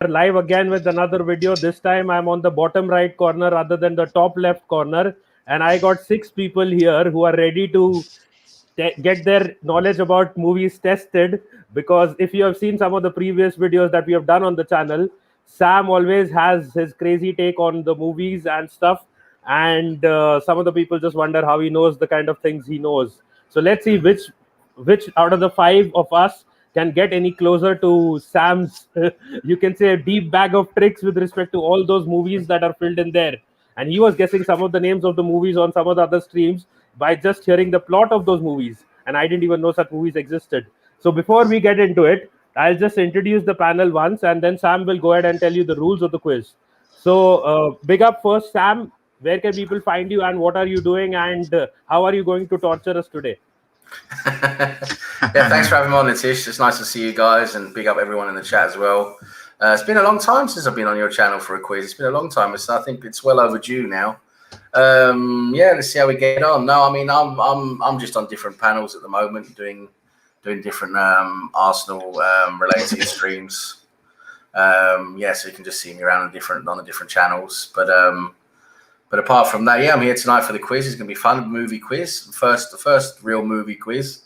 live again with another video. This time I'm on the bottom right corner rather than the top left corner. And I got 6 people here who are ready to get their knowledge about movies tested. Because if you have seen some of the previous videos that we have done on the channel, Sam always has his crazy take on the movies and stuff. And some of the people just wonder how he knows the kind of things he knows. So let's see which out of the 5 of us can get any closer to Sam's, you can say, a deep bag of tricks with respect to all those movies that are filled in there. And he was guessing some of the names of the movies on some of the other streams by just hearing the plot of those movies. And I didn't even know such movies existed. So before we get into it, I'll just introduce the panel once, and then Sam will go ahead and tell you the rules of the quiz. So big up first, Sam. Where can people find you, and what are you doing, and how are you going to torture us today? Yeah, thanks for having me on, Latish. It's nice to see you guys, and big up everyone in the chat as well. It's been a long time since I've been on your channel for a quiz. It's been a long time. I think it's well overdue now. Yeah, let's see how we get on. No, I mean, I'm just on different panels at the moment, doing different Arsenal related streams. Yeah, so you can just see me around on the different channels. But apart from that, yeah, I'm here tonight for the quiz. It's going to be fun, movie quiz. The first real movie quiz.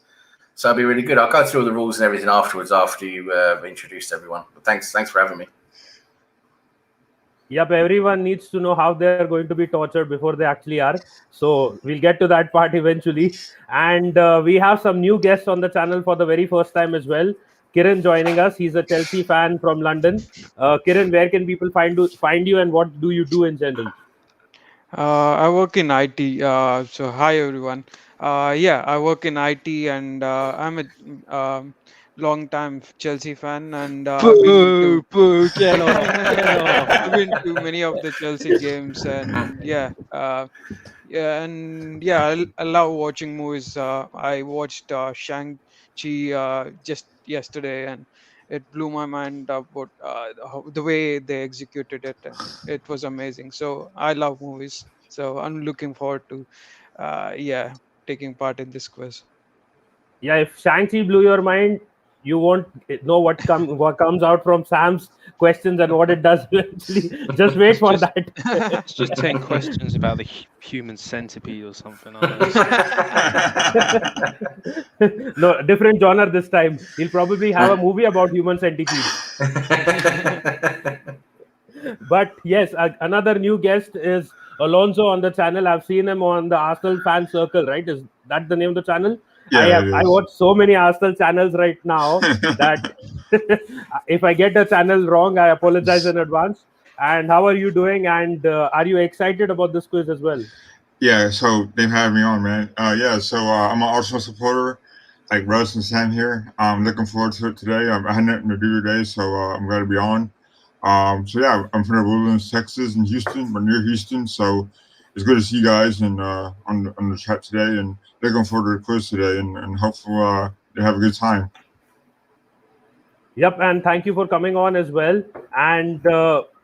So it'll be really good. I'll go through all the rules and everything afterwards after you introduced everyone. But thanks for having me. Yep, everyone needs to know how they're going to be tortured before they actually are. So we'll get to that part eventually. And we have some new guests on the channel for the very first time as well. Kiran joining us. He's a Chelsea fan from London. Kiran, where can people find you, and what do you do in general? I work in IT. So hi everyone. Yeah, I work in IT, and I'm a long-time Chelsea fan, and get off. I've been to many of the Chelsea games, and yeah, I love watching movies. I watched Shang-Chi just yesterday, and it blew my mind about the way they executed it, and it was amazing. So I love movies. So I'm looking forward to taking part in this quiz. Yeah, if Shang-Chi blew your mind, you won't know what comes out from Sam's questions and what it does eventually. Just wait for that. It's just 10 questions about the human centipede or something. No, different genre this time. He'll probably have a movie about human centipede. But yes, another new guest is Alonso on the channel. I've seen him on the Arsenal fan circle, right? Is that the name of the channel? Yeah, I watch so many Arsenal channels right now that if I get a channel wrong, I apologize in advance. And how are you doing? And are you excited about this quiz as well? Yeah, so they've had me on, man. So I'm an Arsenal supporter, like Russ and Sam here. I'm looking forward to it today. I had nothing to do today, so I'm glad to be on. So yeah, I'm from the Woodlands, Texas, in Houston, or near Houston. So it's good to see you guys and on the chat today, and looking forward to the quiz today, and hopefully they have a good time. Yep, and thank you for coming on as well. And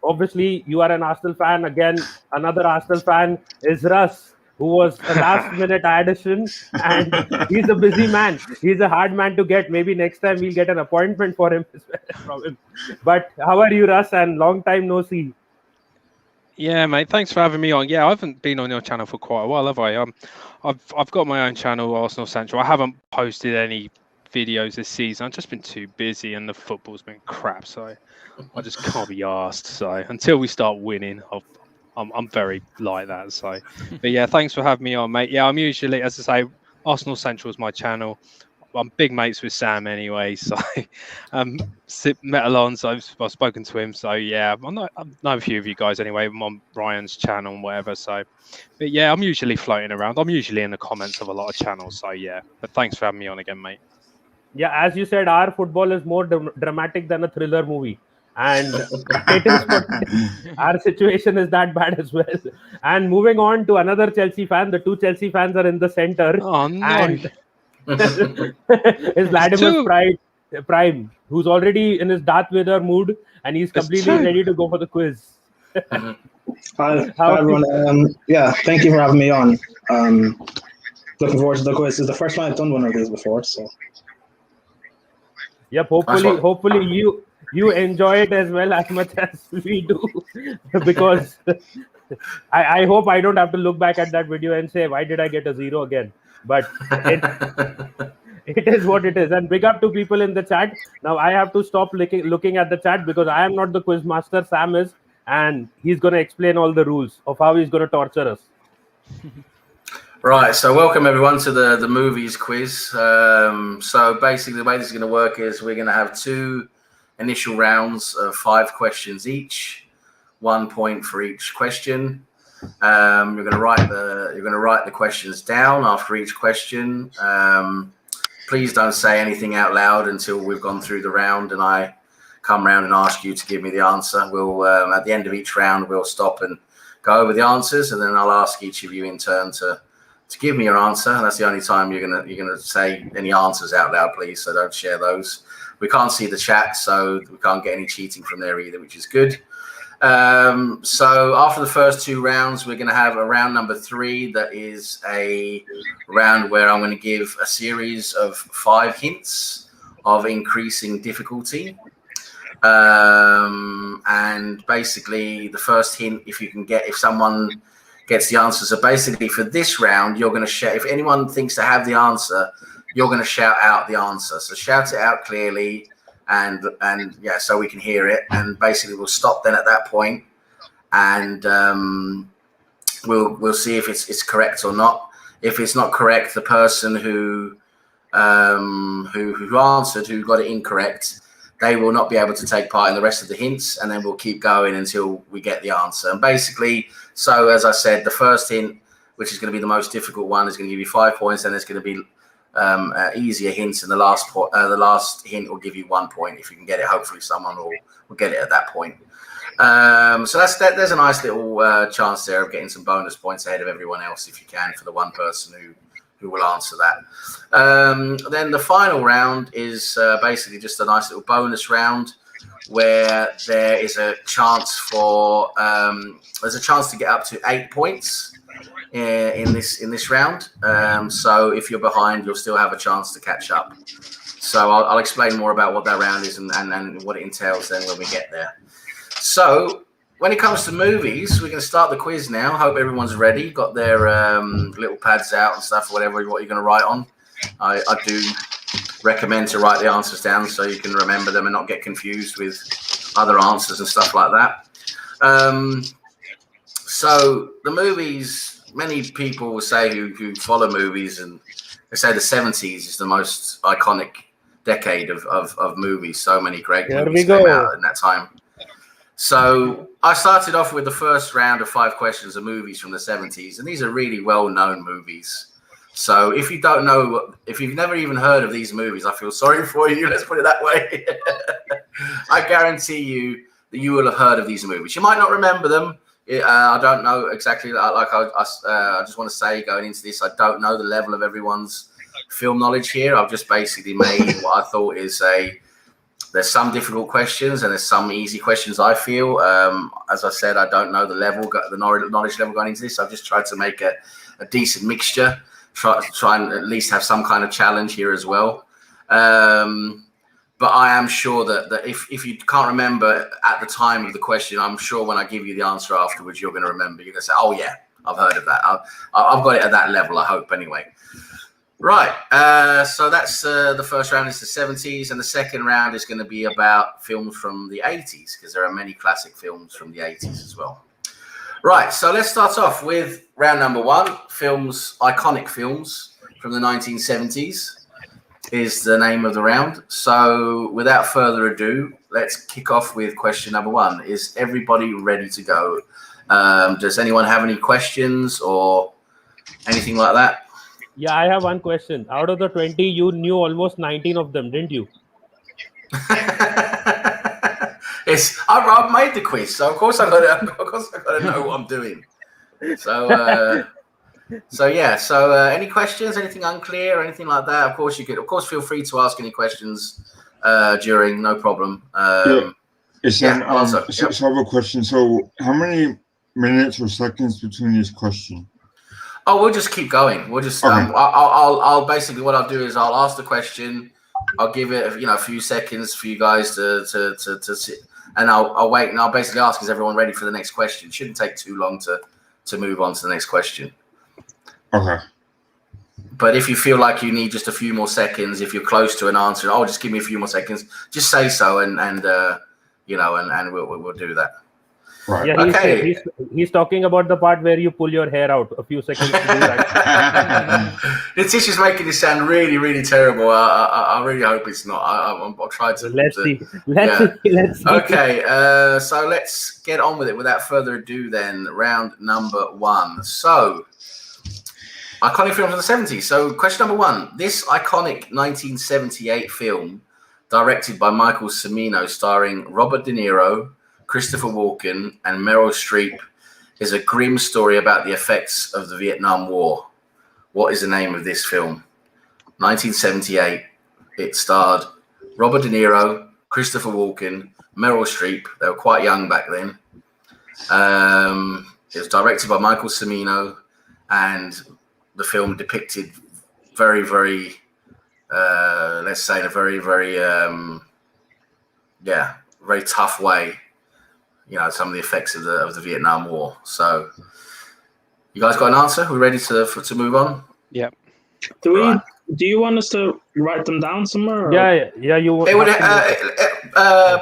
obviously, you are an Arsenal fan. Again, another Arsenal fan is Russ, who was a last-minute addition, and he's a busy man. He's a hard man to get. Maybe next time we'll get an appointment for him from him. But how are you, Russ? And long time no see. Yeah, mate. Thanks for having me on. Yeah, I haven't been on your channel for quite a while, have I? I've got my own channel, Arsenal Central. I haven't posted any videos this season. I've just been too busy, and the football's been crap. So I just can't be asked. So until we start winning, I'm very like that. So, but yeah, thanks for having me on, mate. Yeah, I'm usually, as I say, Arsenal Central is my channel. I'm big mates with Sam anyway, so met Alonso. I've spoken to him, so yeah, I know a few of you guys anyway. I'm on Ryan's channel and whatever. So, but yeah, I'm usually floating around. I'm usually in the comments of a lot of channels. So yeah, but thanks for having me on again, mate. Yeah, as you said, our football is more dramatic than a thriller movie. And it is our situation is that bad as well. And moving on to another Chelsea fan, the 2 Chelsea fans are in the center. Oh no! And is Vladimir Prime, who's already in his Darth Vader mood, and he's completely ready to go for the quiz. Hi everyone. Yeah, thank you for having me on. Looking forward to the quiz. It's the first time I've done one of these before, so. Yep, hopefully you enjoy it as well as much as we do, because I hope I don't have to look back at that video and say, why did I get a 0 again? But it is what it is. And big up to people in the chat. Now I have to stop looking at the chat because I am not the quiz master. Sam is, and he's going to explain all the rules of how he's going to torture us. Right, so welcome everyone to the movies quiz. So basically the way this is going to work is we're going to have 2 initial rounds of 5 questions each, 1 point for each question. You're going to write the questions down after each question. Please don't say anything out loud until we've gone through the round and I come round and ask you to give me the answer. We'll at the end of each round we'll stop and go over the answers, and then I'll ask each of you in turn to give me your answer. And that's the only time you're gonna say any answers out loud, please. So don't share those. We can't see the chat, so we can't get any cheating from there either, which is good. So after the first 2 rounds, we're going to have a round number 3 that is a round where I'm going to give a series of 5 hints of increasing difficulty. And basically the first hint, if someone gets the answer. So basically for this round, you're going to shout, if anyone thinks they have the answer, you're going to shout out the answer. So shout it out clearly. And yeah, so we can hear it, and basically we'll stop then at that point, and we'll see if it's correct or not. If it's not correct, the person who answered, who got it incorrect, they will not be able to take part in the rest of the hints, and then we'll keep going until we get the answer. And basically, so as I said, the first hint, which is going to be the most difficult one, is going to give you 5 points, and there's going to be easier hints, and the last hint will give you 1 point if you can get it. Hopefully someone will get it at that point. So there's a nice little chance there of getting some bonus points ahead of everyone else if you can, for the one person who will answer that. Then the final round is basically just a nice little bonus round where there is a chance for to get up to 8 points in this round. So if you're behind, you'll still have a chance to catch up. So I'll explain more about what that round is and what it entails then when we get there. So when it comes to movies, we're going to start the quiz now. Hope everyone's ready, got their little pads out and stuff, what you're going to write on. I do recommend to write the answers down so you can remember them and not get confused with other answers and stuff like that. So the movies, many people will say who follow movies, and they say the 70s is the most iconic decade of movies. So many great movies came out in that time. So I started off with the first round of 5 questions of movies from the 70s, and these are really well-known movies. So if you don't know, if you've never even heard of these movies, I feel sorry for you. Let's put it that way. I guarantee you that you will have heard of these movies. You might not remember them. I don't know exactly. I just want to say, going into this, I don't know the level of everyone's film knowledge here. I've just basically made what I thought is there's some difficult questions and there's some easy questions, I feel. As I said, I don't know the knowledge level going into this. I've just tried to make a decent mixture, try and at least have some kind of challenge here as well. But I am sure that if you can't remember at the time of the question, I'm sure when I give you the answer afterwards, you're going to remember. You're going to say, oh, yeah, I've heard of that. I've got it at that level, I hope, anyway. Right. So that's the first round is the 70s, and the second round is going to be about films from the 80s, because there are many classic films from the 80s as well. Right. So let's start off with round number 1, iconic films from the 1970s. Is the name of the round. So without further ado, let's kick off with question number 1. Is everybody ready to go? Does anyone have any questions or anything like that? Yeah, I have one question. Out of the 20, you knew almost 19 of them, didn't you? I've made the quiz, so of course I've got to know what I'm doing. So yeah. So any questions? Anything unclear or anything like that? Of course you could. Of course, feel free to ask any questions during. No problem. So I have a question. So how many minutes or seconds between each question? Oh, we'll just keep going. We'll just. Okay. I'll basically what I'll do is I'll ask the question. I'll give it, a few seconds for you guys to sit, and I'll wait, and I'll basically ask, is everyone ready for the next question? It shouldn't take too long to move on to the next question. Okay. But if you feel like you need just a few more seconds, if you're close to an answer, just give me a few more seconds. Just say so, and we'll do that. Right. Yeah, he's talking about the part where you pull your hair out a few seconds to do that. Letitia's making this sound really, really terrible. I really hope it's not. I'll try to. Let's see. Let's see. Okay, so let's get on with it. Without further ado, then round number 1. So, iconic films of the 70s. So, question number 1: this iconic 1978 film, directed by Michael Cimino, starring Robert De Niro, Christopher Walken, and Meryl Streep, is a grim story about the effects of the Vietnam War. What is the name of this film? 1978. It starred Robert De Niro, Christopher Walken, Meryl Streep. They were quite young back then. It was directed by Michael Cimino, and the film depicted very, very, let's say, in a very, very, very tough way, some of the effects of the Vietnam War. So, you guys got an answer? Are we ready to move on? Yeah. Do you want us to write them down somewhere? Or? Yeah. You. It would,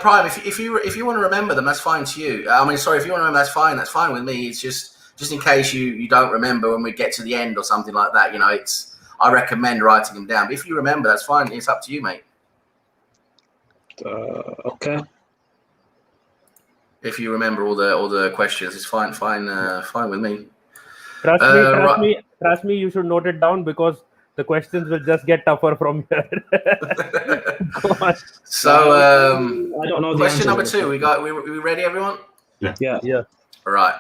Prime. If you want to remember them, that's fine to you. If you want to remember, that's fine. That's fine with me. It's just in case you don't remember when we get to the end or something like that. I recommend writing them down. But if you remember, that's fine. It's up to you, mate. Okay. If you remember all the questions, it's fine with me. Trust me, you should note it down because the questions will just get tougher from here. Go on. So, I don't know. Question number 2. We ready, everyone? Yeah. All right.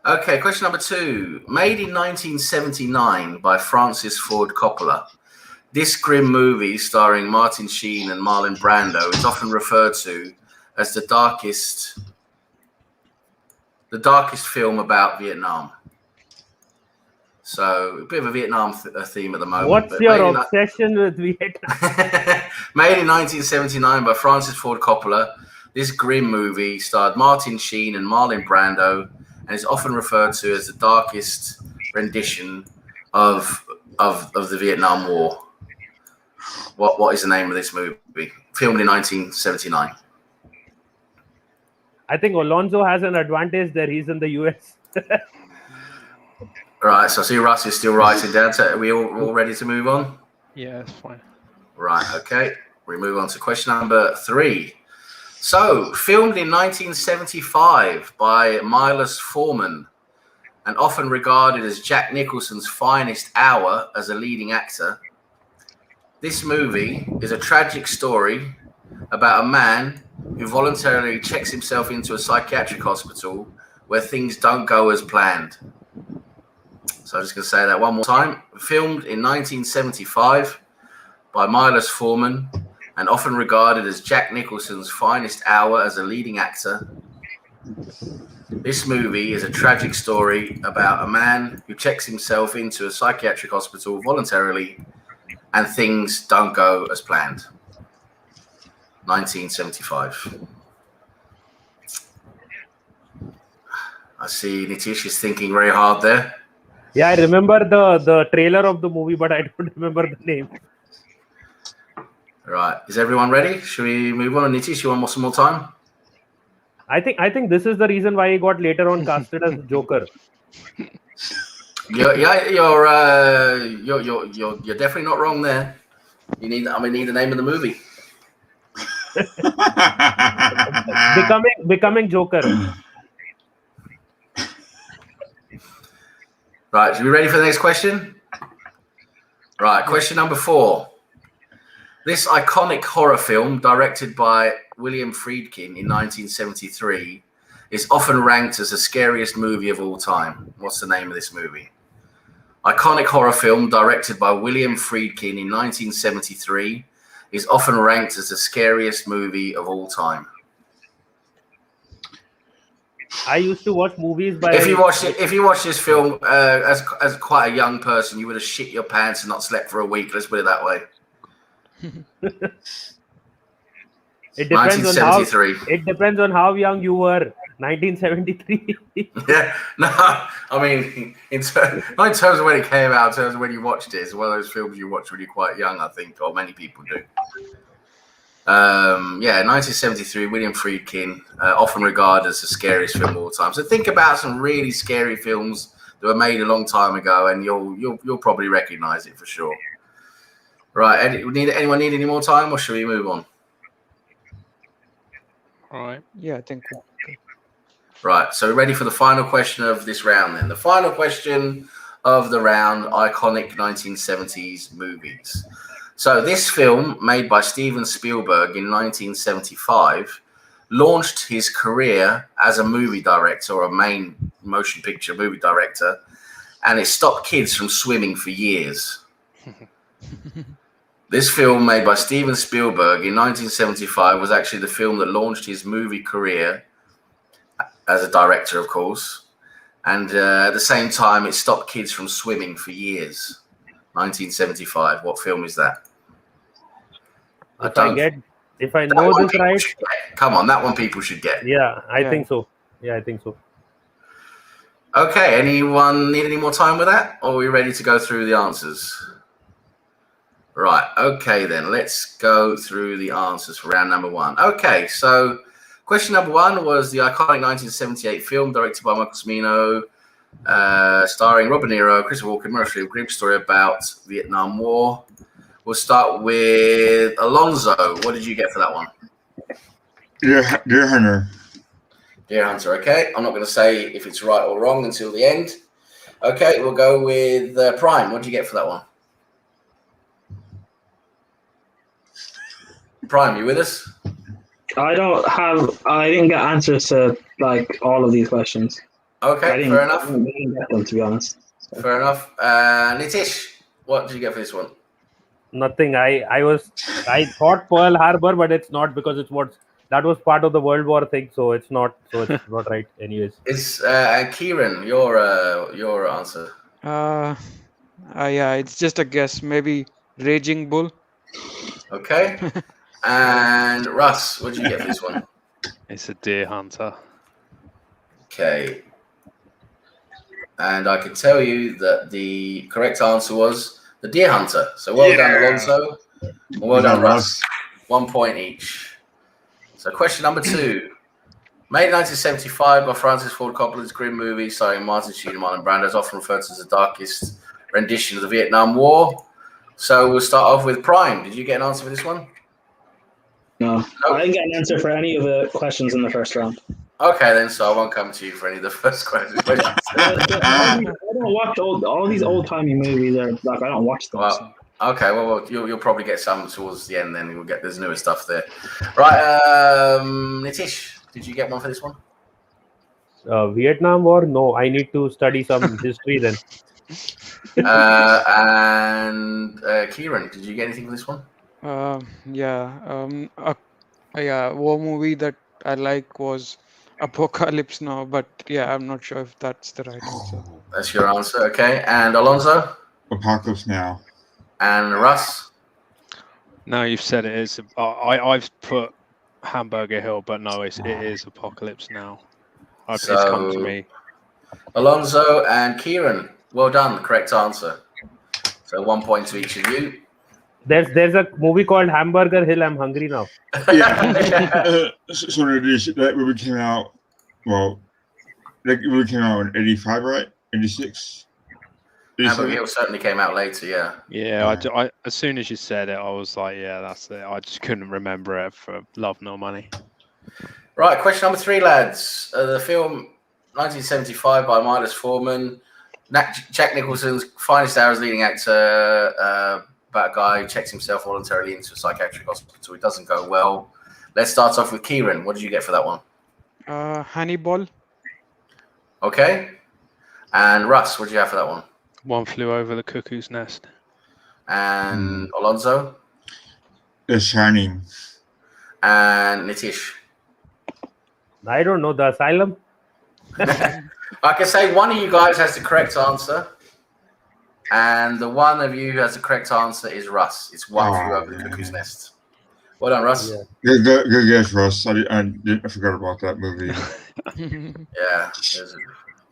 Okay, question number 2. Made in 1979 by Francis Ford Coppola, this grim movie starring Martin Sheen and Marlon Brando is often referred to as the darkest film about Vietnam. So a bit of a Vietnam theme at the moment. What's your obsession with Vietnam? Made in 1979 by Francis Ford Coppola, this grim movie starred Martin Sheen and Marlon Brando, and is often referred to as the darkest rendition of the Vietnam War. What is the name of this movie? Filmed in 1979. I think Alonso has an advantage there. He's in the US. Right, so I see Russ is still writing down. So are we all ready to move on? Yeah, that's fine. Right, okay. We move on to question number 3. So, filmed in 1975 by Milos Forman, and often regarded as Jack Nicholson's finest hour as a leading actor, this movie is a tragic story about a man who voluntarily checks himself into a psychiatric hospital where things don't go as planned. So I'm just going to say that one more time. Filmed in 1975 by Milos Forman, and often regarded as Jack Nicholson's finest hour as a leading actor, this movie is a tragic story about a man who checks himself into a psychiatric hospital voluntarily and things don't go as planned. 1975. I see Nitish is thinking very hard there. Yeah, I remember the trailer of the movie, but I don't remember the name. Right. Is everyone ready? Should we move on? Nitish, you want some more time? I think this is the reason why he got later on casted as Joker. You're definitely not wrong there. I'm gonna need the name of the movie. Becoming Joker. Right, are we ready for the next question? Right, question number 4. This iconic horror film, directed by William Friedkin in 1973, is often ranked as the scariest movie of all time. What's the name of this movie? Iconic horror film, directed by William Friedkin in 1973, is often ranked as the scariest movie of all time. I used to watch movies by. If you watch this film as quite a young person, you would have shit your pants and not slept for a week. Let's put it that way. It depends on how. 1973. It depends on how young you were. 1973. Yeah, no, I mean, not in terms of when it came out, in terms of when you watched it. It's one of those films you watch when you're quite young, I think, or many people do. Yeah, 1973, William Friedkin, often regarded as the scariest film of all time. So think about some really scary films that were made a long time ago, and you'll probably recognize it for sure. Right, anyone need any more time, or should we move on? All right. Yeah, I think. Right, so we're ready for the final question of this round then. The final question of the round, iconic 1970s movies. So this film, made by Steven Spielberg in 1975, launched his career as a movie director, or a main motion picture movie director, and it stopped kids from swimming for years. This film, made by Steven Spielberg in 1975, was actually the film that launched his movie career as a director, of course. And at the same time, it stopped kids from swimming for years. 1975. What film is that? If I know this right. Come on, that one people should get. Yeah, I think so. Yeah, I think so. Okay, anyone need any more time with that? Or are we ready to go through the answers? Right, okay then, let's go through the answers for round number one. Okay, so question number one was the iconic 1978 film directed by Michael Cimino, starring Robert De Niro, Christopher Walken, Meryl Streep, Greek story about Vietnam War. We'll start with Alonso. What did you get for that one? Deer Hunter. Deer Hunter, okay. I'm not going to say if it's right or wrong until the end. Okay, we'll go with Prime. What did you get for that one? Prime, you with us? I didn't get answers to like all of these questions. Okay, fair enough. I didn't get them, to be honest. So. Fair enough. Nitish, what did you get for this one? Nothing. I thought Pearl Harbor, but it's not, because that was part of the World War thing, so it's not right. Anyways, It's Kieran, your answer. Yeah, it's just a guess. Maybe Raging Bull. Okay. And Russ, what did you get for this one? It's a Deer Hunter. Okay. And I can tell you that the correct answer was the Deer Hunter. So well done, Alonso. Well done, Russ. 1 point each. So question number two. Made in 1975 by Francis Ford Coppola's grim movie starring Martin Sheen and Marlon Brando, is often referred to as the darkest rendition of the Vietnam War. So we'll start off with Prime. Did you get an answer for this one? No. I didn't get an answer for any of the questions in the first round. Okay, then, so I won't come to you for any of the first questions. I don't watch all these old-timey movies. I don't watch them. Well, okay, well, you'll probably get some towards the end. Then there's newer stuff there. Right, Nitish, did you get one for this one? Vietnam War? No, I need to study some history then. And Kieran, did you get anything for this one? War movie that I like was Apocalypse Now, but yeah, I'm not sure if that's the right answer. That's your answer, okay. And Alonso? Apocalypse Now. And Russ? No, you've said it is. I've put Hamburger Hill, but no, it is Apocalypse Now. It's come to me. Alonso and Kieran, well done. Correct answer. So 1 point to each of you. There's a movie called Hamburger Hill. I'm hungry now. Yeah. So that movie came out. Well, that movie came out in 85, right? 86. Hamburger Hill certainly came out later. Yeah. Yeah. I as soon as you said it, I was like, yeah, that's it. I just couldn't remember it for love nor money. Right. Question number three, lads. The film 1975 by Milos Forman. Jack Nicholson's finest hour as leading actor. About a guy who checks himself voluntarily into a psychiatric hospital. It doesn't go well. Let's start off with Kieran. What did you get for that one? Hannibal. Okay. And Russ, what did you have for that one? One Flew Over the Cuckoo's Nest. And Alonso? The Shining. And Nitish? I don't know. The Asylum? I can say one of you guys has the correct answer. And the one of you who has the correct answer is Russ. It's One Flew Over the Cuckoo's Nest. Well done, Russ. Yeah. Good guess, Russ. I forgot about that movie. Yeah, it's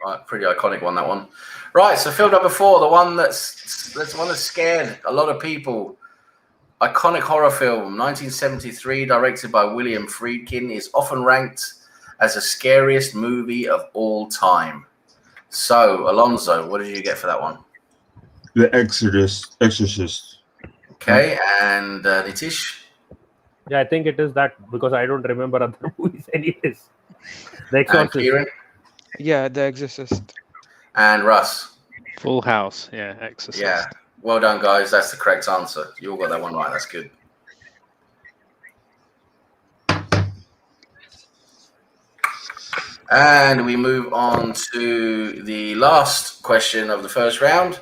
a pretty iconic one, that one. Right, so film number 4, the one that's scared a lot of people. Iconic horror film, 1973, directed by William Friedkin, is often ranked as the scariest movie of all time. So, Alonso, what did you get for that one? The Exorcist. Okay, and Nitish? Yeah, I think it is that because I don't remember other movies anyways. The And Exorcist. Kieran? Yeah, The Exorcist. And Russ? Full House. Yeah, Exorcist. Yeah. Well done, guys. That's the correct answer. You all got that one right. That's good. And we move on to the last question of the first round.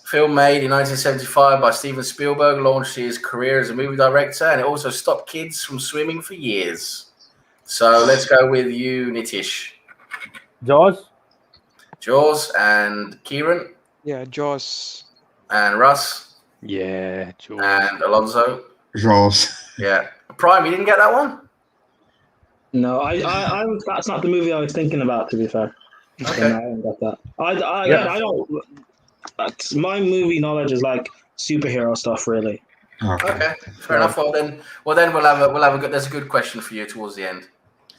Film made in 1975 by Steven Spielberg, launched his career as a movie director, and it also stopped kids from swimming for years. So let's go with you, Nitish. Jaws. Jaws. And Kieran. Yeah, Jaws. And Russ. Yeah, Jaws. And Alonso. Jaws. Yeah. Prime, you didn't get that one? No, that's not the movie I was thinking about, to be fair. Okay. So no, I haven't got that. I don't. My movie knowledge is like superhero stuff, really. Okay, fair enough. Well then we'll have a good. There's a good question for you towards the end.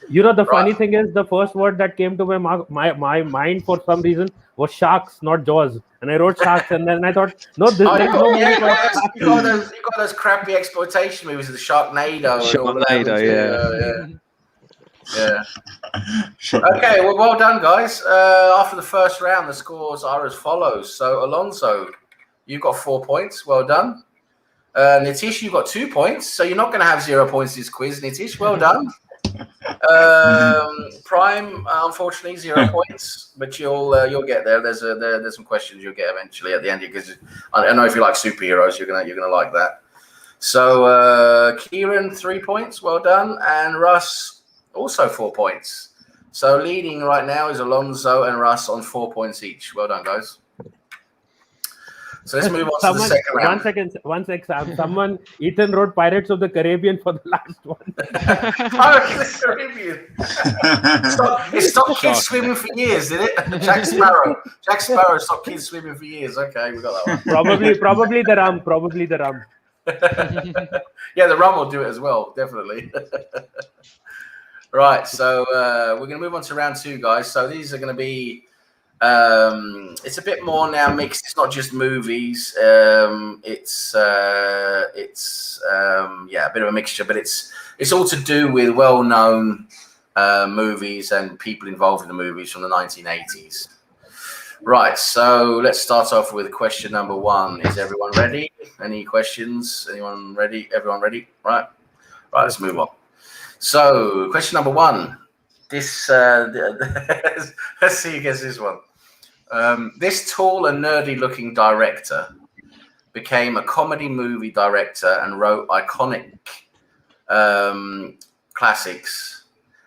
You know, the funny thing is, the first word that came to my mind for some reason was sharks, not Jaws. And I wrote sharks, and then I thought, no, this. Oh, there's you got those crappy exploitation movies, the Sharknado. Sharknado, yeah. Okay, well done, guys. After the first round, the scores are as follows. So, Alonso, you got 4 points. Well done. Nitish, you got 2 points. So you're not going to have 0 points this quiz, Nitish. Well done. Prime, unfortunately, 0 points, but you'll get there. There's some questions you'll get eventually at the end, because I know if you like superheroes, you're gonna like that. So, Kieran, 3 points. Well done, and Russ. Also 4 points. So leading right now is Alonso and Russ on 4 points each. Well done, guys. So let's move on to the second round. One sec, Sam. Someone, Ethan wrote Pirates of the Caribbean for the last one. Pirates of the Caribbean. It stopped kids swimming for years, did it? Jack Sparrow stopped kids swimming for years. Okay, we got that one. Probably the rum. Yeah, the rum will do it as well, definitely. Right, so we're going to move on to round 2, guys. So these are going to be, it's a bit more now mixed. It's not just movies. It's a bit of a mixture, but it's all to do with well-known movies and people involved in the movies from the 1980s. Right, so let's start off with question number 1. Is everyone ready? Any questions? Anyone ready? Everyone ready? Right, let's move on. So, question number 1. This, let's see who gets this one. This tall and nerdy-looking director became a comedy movie director and wrote iconic classics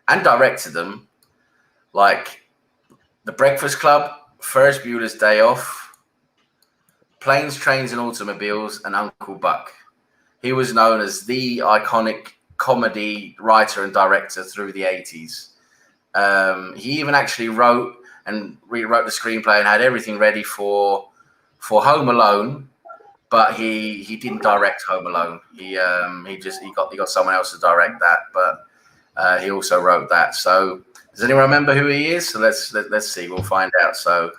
and directed them, like The Breakfast Club, Ferris Bueller's Day Off, Planes, Trains and Automobiles, and Uncle Buck. He was known as the iconic comedy writer and director through the 80s. He even actually wrote and rewrote the screenplay and had everything ready for Home Alone, but he didn't direct Home Alone. He got someone else to direct that, but he also wrote that. So does anyone remember who he is? So let's see. We'll find out. So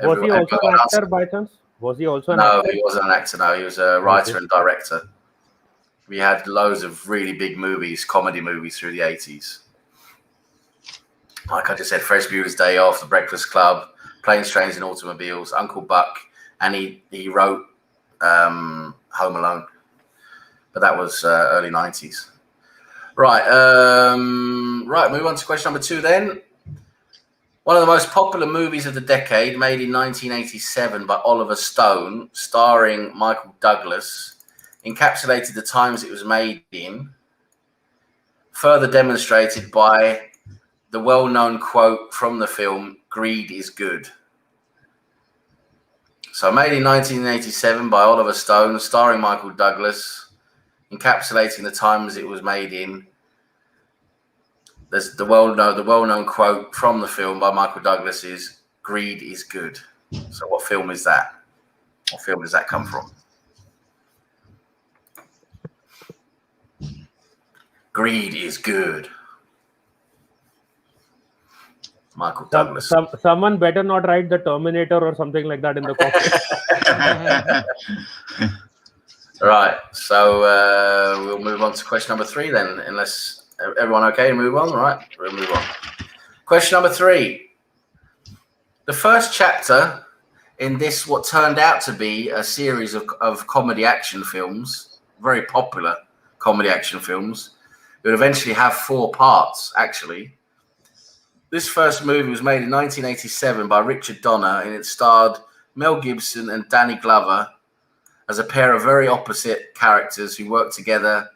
was he also an actor by chance? Was he also an actor? No, he wasn't an actor. No, he was a writer and director. We had loads of really big movies, comedy movies through the 80s. Like I just said, Ferris Bueller's Day Off, The Breakfast Club, Planes, Trains and Automobiles, Uncle Buck, and he wrote Home Alone. But that was early 90s. Right, move on to question number 2 then. One of the most popular movies of the decade, made in 1987 by Oliver Stone, starring Michael Douglas, encapsulated the times it was made in, further demonstrated by the well-known quote from the film, "Greed is good." So made in 1987 by Oliver Stone, starring Michael Douglas, encapsulating the times it was made in. There's the well-known quote from the film by Michael Douglas is, "Greed is good." So what film is that? What film does that come from? Greed is good. Michael Douglas. Someone better not write the Terminator or something like that in the comments. Right. So we'll move on to question number 3 then, unless everyone okay to move on. All right, we'll move on. Question number 3. The first chapter in this, what turned out to be a series of comedy action films, very popular comedy action films, it would eventually have 4 parts, actually. This first movie was made in 1987 by Richard Donner, and it starred Mel Gibson and Danny Glover as a pair of very opposite characters who worked together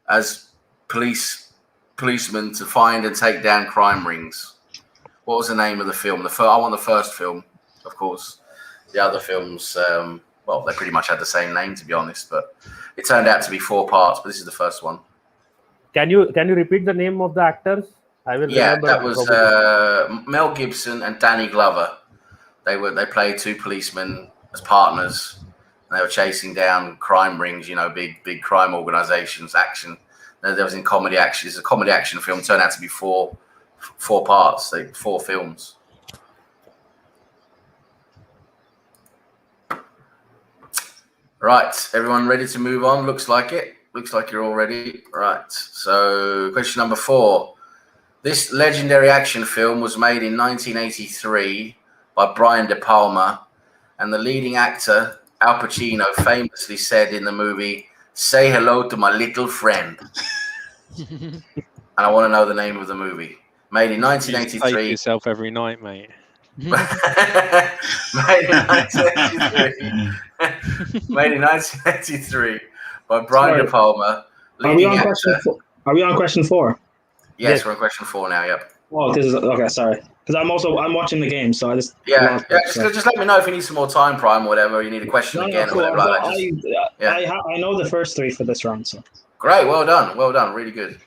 as policemen to find and take down crime rings. What was the name of the film? I want the first film, of course. The other films, well, they pretty much had the same name, to be honest, but it turned out to be 4 parts, but this is the first one. Can you repeat the name of the actors? I will remember. That was Mel Gibson and Danny Glover. They played 2 policemen as partners. And they were chasing down crime rings, big crime organizations. Action. There was in comedy action. It's a comedy action film. Turned out to be 4 parts. 4 films. Right, everyone ready to move on? Looks like it. Looks like you're all ready. Right. So, question number 4. This legendary action film was made in 1983 by Brian De Palma, and the leading actor, Al Pacino, famously said in the movie, "Say hello to my little friend." And I want to know the name of the movie. Made in 1983. You take yourself every night, mate. Made in 1983 by Brian De Palma. Are we on question 4? Yes, we're on question 4 now. Yep. Oh, this is okay. Sorry, because I'm watching the game, so I just just let me know if you need some more time, Prime, or whatever. You need a question again, or whatever like that. I know the first 3 for this round, so great. Well done, really good.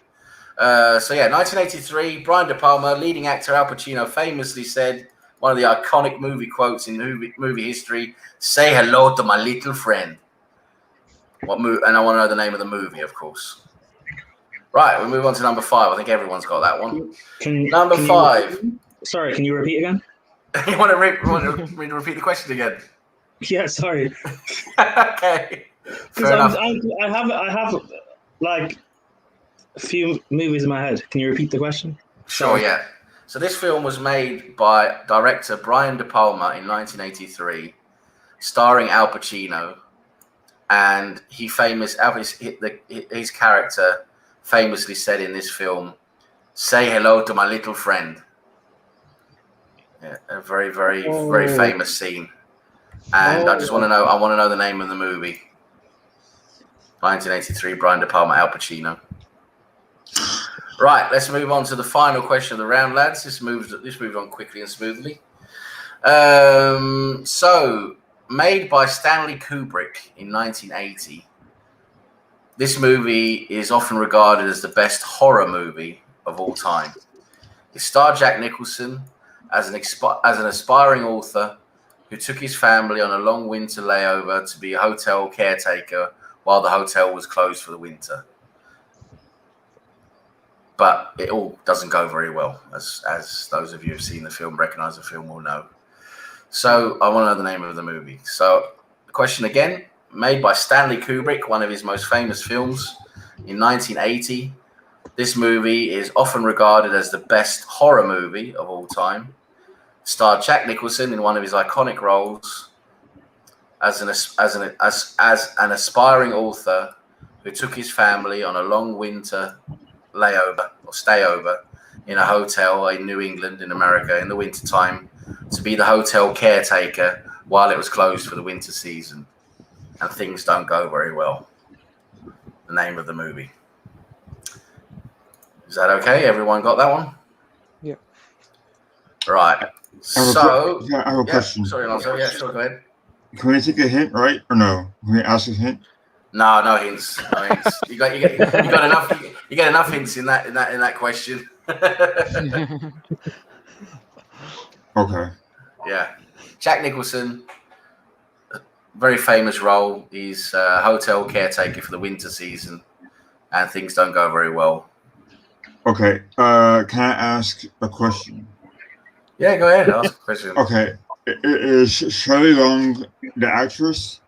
1983, Brian De Palma, leading actor Al Pacino, famously said one of the iconic movie quotes in movie history: "Say hello to my little friend." What movie? And I want to know the name of the movie, of course. Right, we'll move on to number 5. I think everyone's got that one. Number 5. Sorry, can you repeat again? You want me to repeat the question again? Yeah, sorry. Okay. Because I have like a few movies in my head. Can you repeat the question? Sure, yeah. So this film was made by director Brian De Palma in 1983, starring Al Pacino, and his character famously said in this film, "Say hello to my little friend." Yeah, a very, very, very famous scene. And I want to know the name of the movie. 1983, Brian De Palma, Al Pacino. Right, let's move on to the final question of the round, lads. This moved on quickly and smoothly. So, made by Stanley Kubrick in 1980. This movie is often regarded as the best horror movie of all time. It starred Jack Nicholson as an aspiring author who took his family on a long winter layover to be a hotel caretaker while the hotel was closed for the winter. But it all doesn't go very well, as those of you who've seen the film, recognize the film, will know. So I want to know the name of the movie. So the question again, made by Stanley Kubrick, one of his most famous films in 1980. This movie is often regarded as the best horror movie of all time. Starred Jack Nicholson in one of his iconic roles as an aspiring author who took his family on a long winter layover or stayover in a hotel in New England in America in the wintertime to be the hotel caretaker while it was closed for the winter season. And things don't go very well. The name of the movie. Is that okay? Everyone got that one? Yeah. Right. So, I have a question. Sorry, Alonso. Yeah, sure, go ahead. Can we take a hint, right? Or no? Can we ask a hint? No, no hints. No hints. You got enough. You get enough hints in that question. Okay. Yeah, Jack Nicholson, very famous role. He's a hotel caretaker for the winter season, and things don't go very well. Okay. Can I ask a question? Yeah, go ahead. Ask a question. Okay. Is Shelley Long the actress?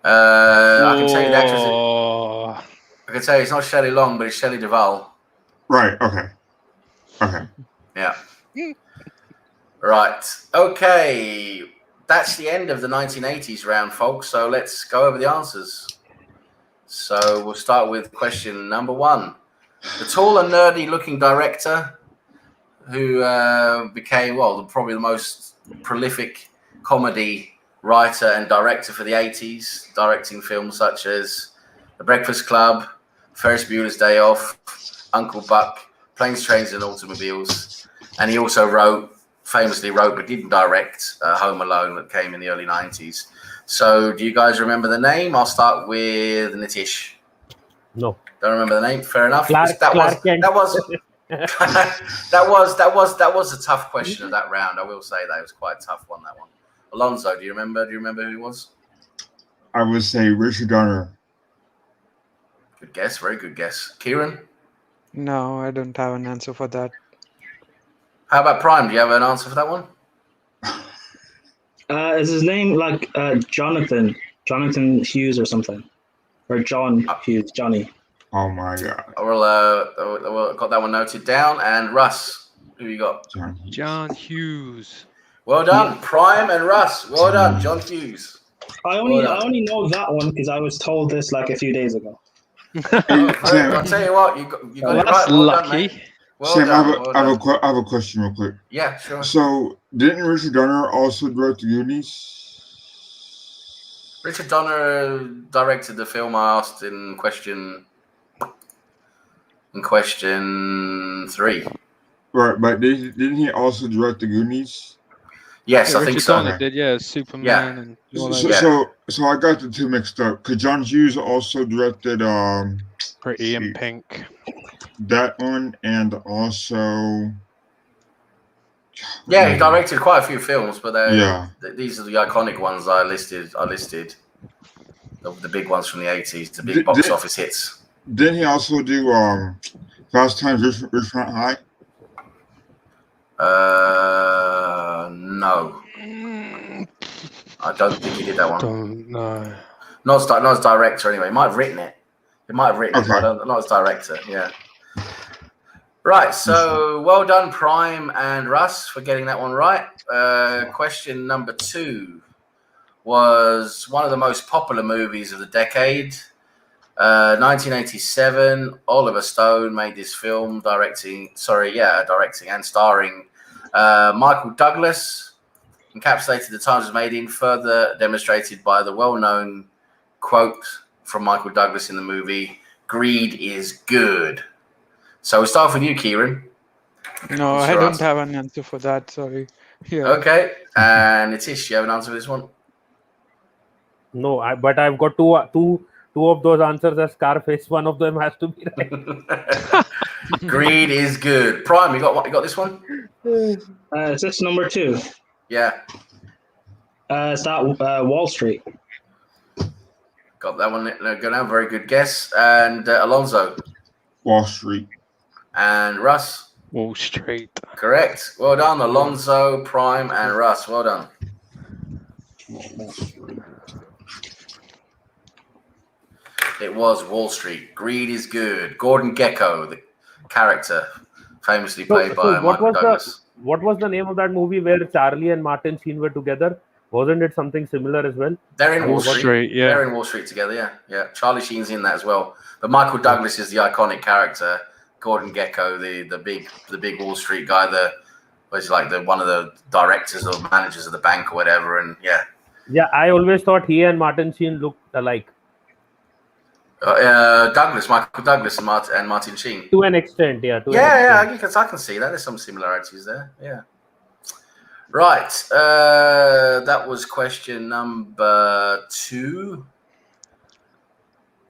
I can tell you the actress. Oh. I can tell you it's not Shelley Long, but it's Shelley Duvall. Right. Okay. Okay. Yeah. Right. Okay. That's the end of the 1980s round, folks. So let's go over the answers. So we'll start with question number 1. The tall and nerdy-looking director who became, well, probably the most prolific comedy writer and director for the 80s, directing films such as The Breakfast Club, Ferris Bueller's Day Off, Uncle Buck, Planes, Trains and Automobiles. And he also famously wrote but didn't direct Home Alone that came in the early 90s. So do you guys remember the name? I'll start with Nitish. No. Don't remember the name. Fair enough. Clark Kent. That was a tough question of that round. I will say that it was quite a tough one. That one. Alonso, do you remember? Do you remember who he was? I would say Richard Donner. Good guess. Very good guess. Kieran? No, I don't have an answer for that. How about Prime? Do you have an answer for that one? Is his name like Jonathan Hughes or something? Or John Hughes, Johnny? Oh my God. We'll got that one noted down. And Russ, who you got? John Hughes. Well done, Prime and Russ. Well done, John Hughes. I only know that one because I was told this like a few days ago. I'll tell you what, you got it right. That's Well lucky. done, well Sam, done, I have a question real quick. Yeah, sure. So, didn't Richard Donner also direct the Goonies? Richard Donner directed the film I asked in question 3. Right, but didn't he also direct the Goonies? Yes, Yeah, I think Richard so. Donner did, yeah, Superman and all that. So I got the two mixed up. Because John Hughes also directed Pretty in Pink. that one, and also Yeah, he directed quite a few films, but these are the iconic ones I listed. The big ones from the 80s, the big box office hits. Didn't he also do Fast Times at Ridgemont High? No. I don't think he did that one. Don't know. Not as director anyway. He might have written it. He might have written it, but not as director. Yeah. Right. So well done, Prime and Russ, for getting that one right. Question number 2 was one of the most popular movies of the decade. 1987. Oliver Stone made this film, directing and starring Michael Douglas. Encapsulated the times it was made in, further demonstrated by the well-known quote from Michael Douglas in the movie, "Greed is good." So we'll start with you, Kieran. No, I don't have an answer for that. Sorry. Yeah. Okay. And Nitish, you have an answer for this one? No, but I've got two of those answers as Scarface. One of them has to be right. Greed is good. Prime, you got this one? Is this number 2? Yeah. Is that Wall Street? Got that one. Go down. Very good guess. And Alonso? Wall Street. And Russ? Wall Street. Correct. Well done, Alonso, Prime, and Russ. Well done. It was Wall Street. Greed is good. Gordon Gekko, the character, famously played by Michael Douglas. What was the name of that movie where Charlie and Martin Sheen were together? Wasn't it something similar as well? They're in Wall Street. Yeah. They're in Wall Street together. Yeah. Charlie Sheen's in that as well. But Michael Douglas is the iconic character. Gordon Gekko, the big Wall Street guy, one of the directors or managers of the bank or whatever. And yeah, I always thought he and Martin Sheen looked alike. Michael Douglas and Martin Sheen. To an extent, yeah. I can see that. There's some similarities there. Yeah. Right. That was question number 2.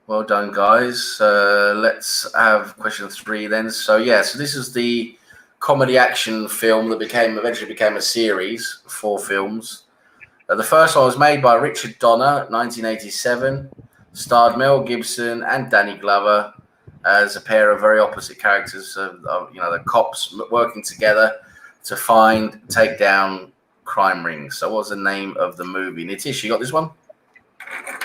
Well done, guys. Let's have question 3 then. So this is the comedy action film that eventually became a series, 4 films. The first one was made by Richard Donner, 1987, starred Mel Gibson and Danny Glover as a pair of very opposite characters. The cops working together to take down crime rings. So, what's the name of the movie? Nitish, you got this one?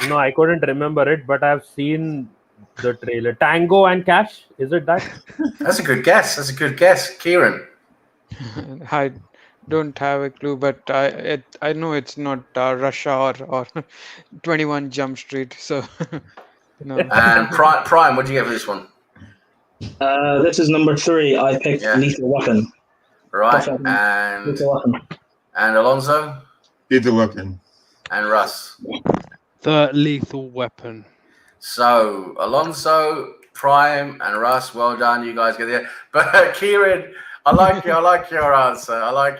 No, I couldn't remember it, but I've seen the trailer. Tango and Cash, is it that? That's a good guess. Kieran? I don't have a clue, but I know it's not Rush Hour or 21 Jump Street. So no. And Prime, what do you get for this one? This is number 3. I picked Lethal Weapon. Right, and Lethal Weapon. And Alonso? Lethal Weapon. And Russ? The Lethal Weapon. So Alonso, Prime, and Russ, well done. You guys get there. But Kieran, I like your answer. And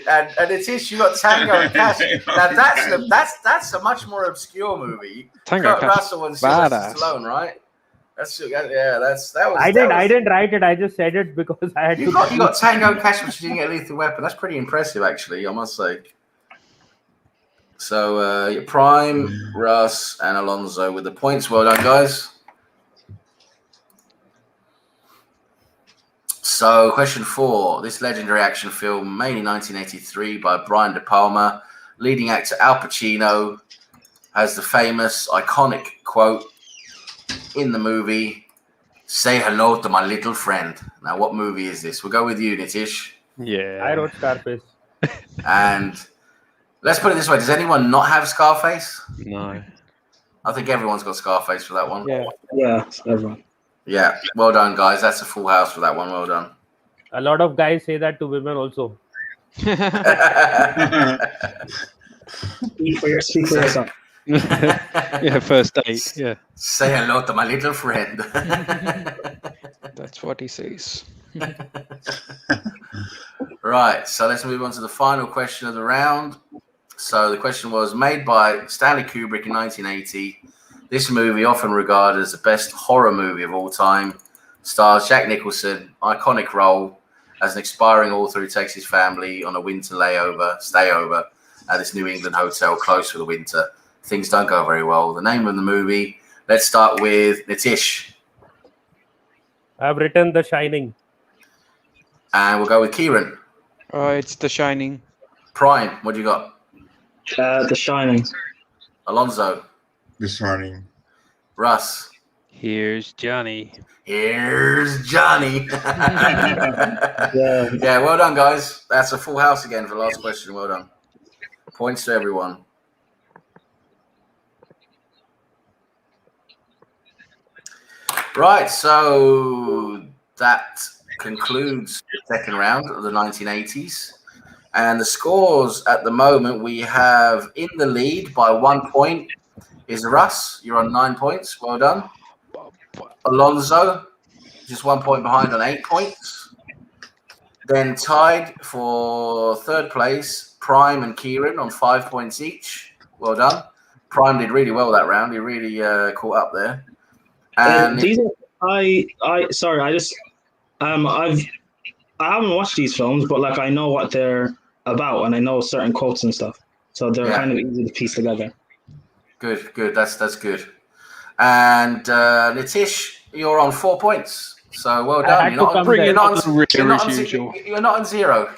Nitish, you got Tango and Cash. Now that's a much more obscure movie. Tango and Cash. Russell and Sylvester Stallone, right? I didn't write it. I just said it because I had you got Tango and Cash, but you didn't get Lethal Weapon. That's pretty impressive, actually. I must say. So Prime, Russ, and Alonso with the points. Well done, guys. So, question 4. This legendary action film, made in 1983 by Brian De Palma, leading actor Al Pacino, has the famous, iconic quote in the movie, "Say hello to my little friend." Now, what movie is this? We'll go with you, Nitish. Yeah. I wrote Scarface. And let's put it this way. Does anyone not have Scarface? No. I think everyone's got Scarface for that one. Yeah, everyone. Yeah, well done, guys. That's a full house for that one. Well done. A lot of guys say that to women also. Speak for yourself. Yeah, first date. Yeah. Say hello to my little friend. That's what he says. Right, so let's move on to the final question of the round. So the question was, made by Stanley Kubrick in 1980. This movie, often regarded as the best horror movie of all time, stars Jack Nicholson, iconic role as an expiring author who takes his family on a winter stayover at this New England hotel close for the winter. Things don't go very well. The name of the movie, let's start with Nitish. I've written The Shining. And we'll go with Kieran. It's The Shining. Prime, what do you got? The Shining. Alonso. The Shining. Russ. Here's Johnny. Here's Johnny. Yeah, well done, guys. That's a full house again for the last question. Well done. Points to everyone. Right, so that concludes the second round of the 1980s. And the scores at the moment, we have in the lead by 1 point is Russ. You're on 9 points. Well done. Alonso, just 1 point behind on 8 points. Then tied for third place, Prime and Kieran on 5 points each. Well done. Prime did really well that round. He really caught up there. And these are, I haven't watched these films, but like I know what they're about and I know certain quotes and stuff, so they're kind of easy to piece together. Good. That's good. And Nitish, you're on 4 points, so well done. You're not on 0.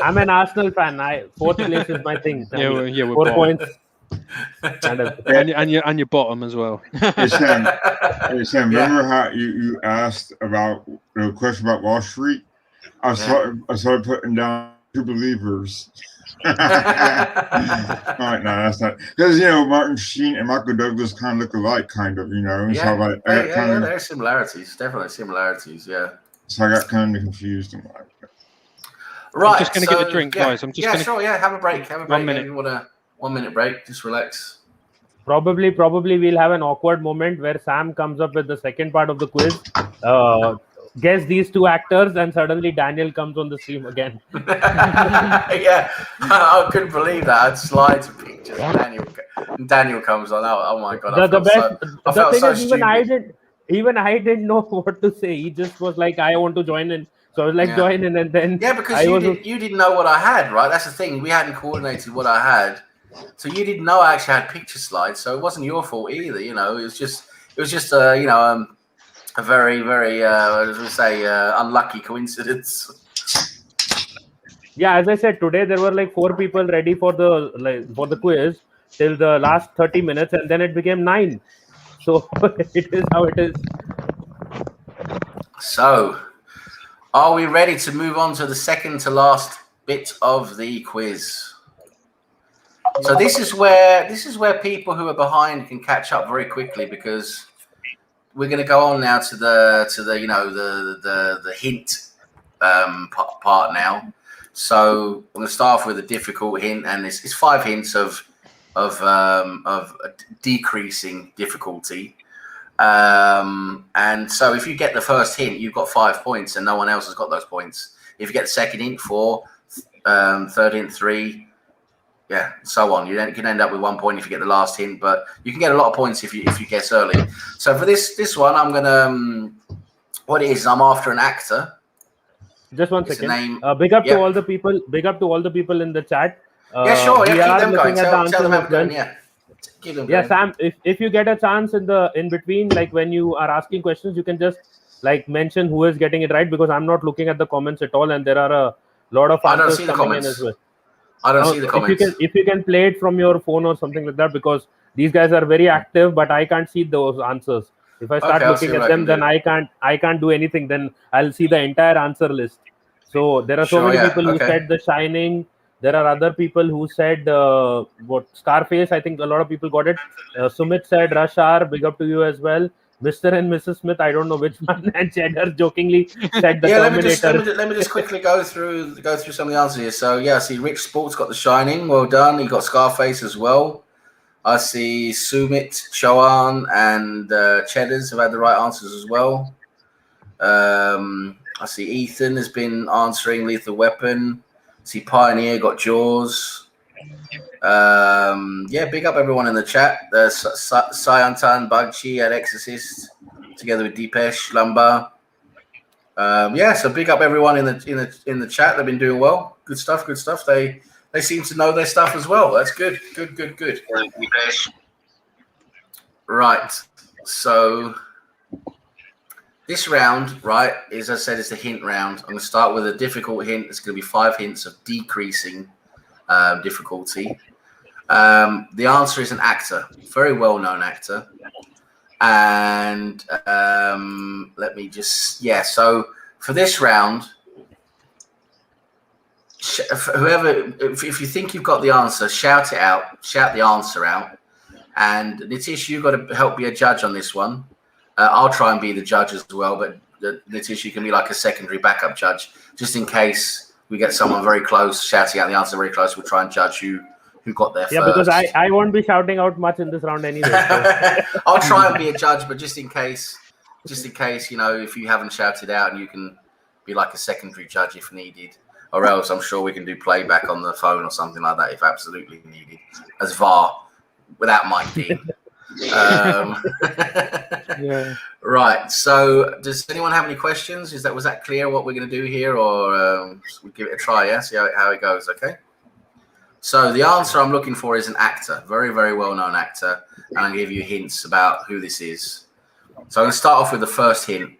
I'm an Arsenal fan. Fourth place is my thing. We're 4 points. and your bottom as well. Hey, Sam, remember how you asked about the question about Wall Street? I started putting down 2 believers. All right, no, that's not, because Martin Sheen and Michael Douglas kind of look alike, kind of, So there are similarities, definitely similarities, yeah. So I got kind of confused. Right, I'm just going to get a drink, guys. I'm just sure, have a break. 1 minute. You want a 1 minute break? Just relax. Probably we'll have an awkward moment where Sam comes up with the second part of the quiz. guess these two actors, and suddenly Daniel comes on the stream again. Yeah, I couldn't believe that. I had slides of pictures. Daniel comes on. Oh my god! The thing so is, stupid. even I didn't know what to say. He just was like, "I want to join in," so I was like, "Join in," and then because you didn't know what I had, right? That's the thing. We hadn't coordinated what I had, so you didn't know I actually had picture slides. So it wasn't your fault either. You know, it was just a very, very, as we say, unlucky coincidence. Yeah, as I said, today there were like 4 people ready for the quiz till the last 30 minutes, and then it became 9. So it is how it is. So, are we ready to move on to the second to last bit of the quiz? So this is where people who are behind can catch up very quickly, because we're going to go on now to the hint part now. So I'm going to start off with a difficult hint, and it's 5 hints of decreasing difficulty. And so if you get the first hint, you've got 5 points, and no one else has got those points. If you get the second hint, 4, third hint, 3. Yeah, so on. You can end up with 1 point if you get the last hint, but you can get a lot of points if you guess early. So for this one, I'm gonna what it is, I'm after an actor. Just 1 second. Big up to all the people. Big up to all the people in the chat. Yeah, sure. Yeah, keep them going. Tell them how going. Yeah, keep them going. Yeah, Sam. If you get a chance in between, like when you are asking questions, you can just like mention who is getting it right, because I'm not looking at the comments at all, and there are a lot of answers coming in as well. I don't see the comments. If you can play it from your phone or something like that, because these guys are very active, but I can't see those answers. If I start looking at them, then I can't do anything. Then I'll see the entire answer list. So there are so many people who said The Shining. There are other people who said Scarface. I think a lot of people got it. Sumit said Rush Hour. Big up to you as well. Mr. and Mrs. Smith, I don't know which one, and Cheddar jokingly said the Terminator. Let me just quickly go through some of the answers here. So yeah, I see Rich Sports got The Shining. Well done. He got Scarface as well. I see Sumit, Chowan, and Cheddars have had the right answers as well. I see Ethan has been answering Lethal Weapon. I see Pioneer got Jaws. Yeah, big up everyone in the chat. There's Sayantan Bagchi at Exorcist, together with Deepesh Lumbar. Yeah, so big up everyone in the chat. They've been doing well. Good stuff. They seem to know their stuff as well. That's good. Good. Right. So this round, right, as I said, it's a hint round. I'm going to start with a difficult hint. It's going to be 5 hints of decreasing difficulty. The answer is an actor, very well-known actor. And let me just, so for this round, whoever, if you think you've got the answer, shout it out, shout the answer out. And Nitish, you've got to help be a judge on this one. I'll try and be the judge as well, but Nitish, you can be like a secondary backup judge, just in case we get someone very close shouting out the answer very close. We'll try and judge who got there first. Yeah, because I won't be shouting out much in this round anyway. So. I'll try and be a judge, but just in case, if you haven't shouted out, and you can be like a secondary judge if needed, or else I'm sure we can do playback on the phone or something like that if absolutely needed, as VAR, without Mike Dean. Yeah. Right. So, does anyone have any questions? Was that clear what we're going to do here, or we give it a try? Yeah. See how it goes. Okay. So the answer I'm looking for is an actor, very, very well-known actor, and I'll give you hints about who this is. So I'm going to start off with the first hint.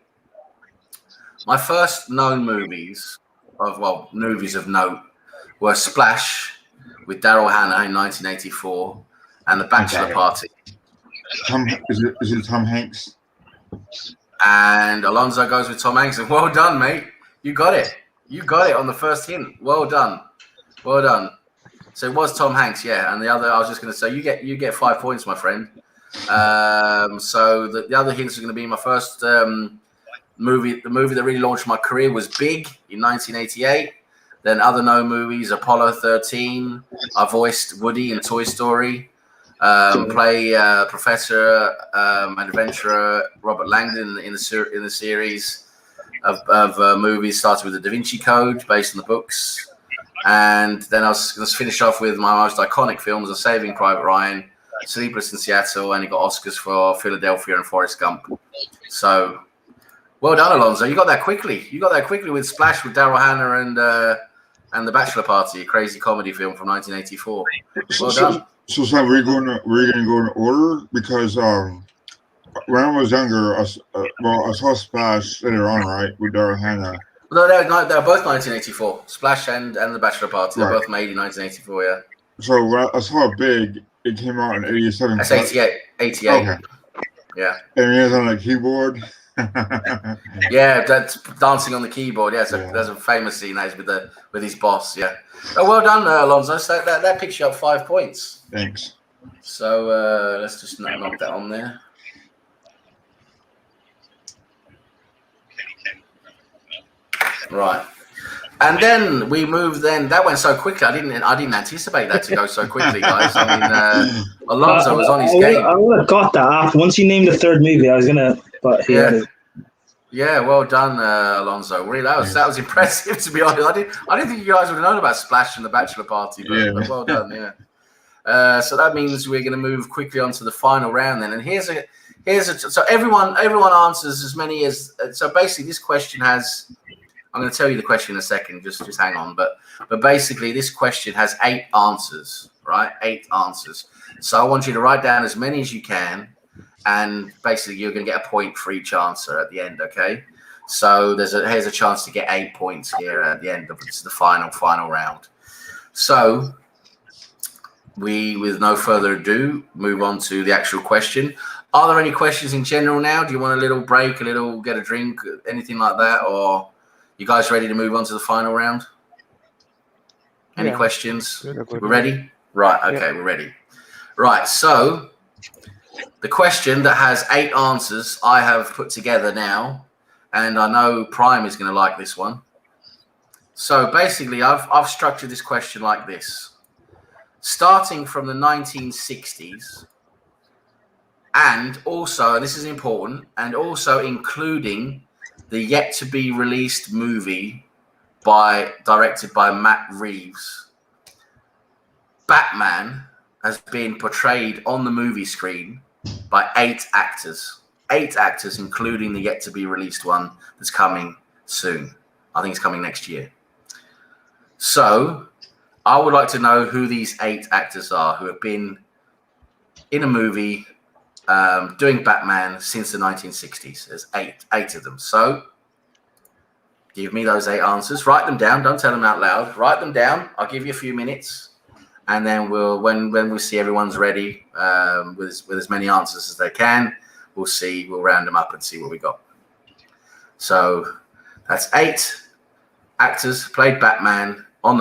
My first known movies of note were Splash with Daryl Hannah in 1984 and The Bachelor Party. Is it Tom Hanks? And Alonso goes with Tom Hanks. And well done, mate. You got it. You got it on the first hint. Well done. Well done. So it was Tom Hanks, yeah. And the other, I was just going to say, you get 5 points, my friend. So the other hints are going to be my first movie. The movie that really launched my career was Big in 1988. Then other known movies, Apollo 13. I voiced Woody in Toy Story. Play Professor and Adventurer Robert Langdon in the series. of movies. Started with the Da Vinci Code, based on the books, and then I was going to finish off with my most iconic films of Saving Private Ryan, Sleepless in Seattle, and he got Oscars for Philadelphia and Forrest Gump. So, well done, Alonso. You got that quickly. You got that quickly with Splash with Daryl Hannah and The Bachelor Party, a crazy comedy film from 1984. Well done. So Sam, were you going to go in order? Because when I was younger, I saw Splash later on, right, with Daryl Hannah. No, they're both 1984. Splash and The Bachelor Party. They're Right. both made in 1984, yeah. So when I saw Big, it came out in 87. That's 88. 88. Okay. Yeah. And he was on the keyboard. Yeah, that's dancing on the keyboard. Yeah, there's a famous scene that is with his boss. Yeah. Oh, well done, Alonso. So that picks you up 5 points. Thanks. So let's just knock that on there. Right. And then we moved. Then that went so quickly. I didn't anticipate that to go so quickly, guys. I mean, Alonso was on his game. I would have got that after once you named the third movie. I was gonna, but he had it. Yeah, well done, Alonso. Really, that was impressive, to be honest. I didn't think you guys would have known about Splash and The Bachelor Party, but well done. Yeah. So that means we're going to move quickly on to the final round then. And so everyone answers as many as. So basically, this question has. I'm going to tell you the question in a second. Just hang on. But basically, this question has 8 answers, right? 8 answers. So I want you to write down as many as you can, and basically you're going to get a point for each answer at the end. Okay. So here's a chance to get 8 points here at the end of the final round. So we, with no further ado, move on to the actual question. Are there any questions in general now? Do you want a little break, get a drink, anything like that, or? You guys ready to move on to the final round? Any questions? We're ready? Right, okay, we're ready. Right, so the question that has 8 answers I have put together now, and I know Prime is going to like this one. So basically, I've structured this question like this. Starting from the 1960s, and also, and this is important, and also including the yet-to-be-released movie directed by Matt Reeves. Batman has been portrayed on the movie screen by 8 actors. 8 actors, including the yet-to-be-released one that's coming soon. I think it's coming next year. So I would like to know who these 8 actors are who have been in a movie doing Batman since the 1960s. There's 8 of them. So give me those 8 answers. Write them down. Don't tell them out loud. Write them down. I'll give you a few minutes, and then when we see everyone's ready with as many answers as they can, we'll round them up and see what we got. So that's 8 actors played Batman in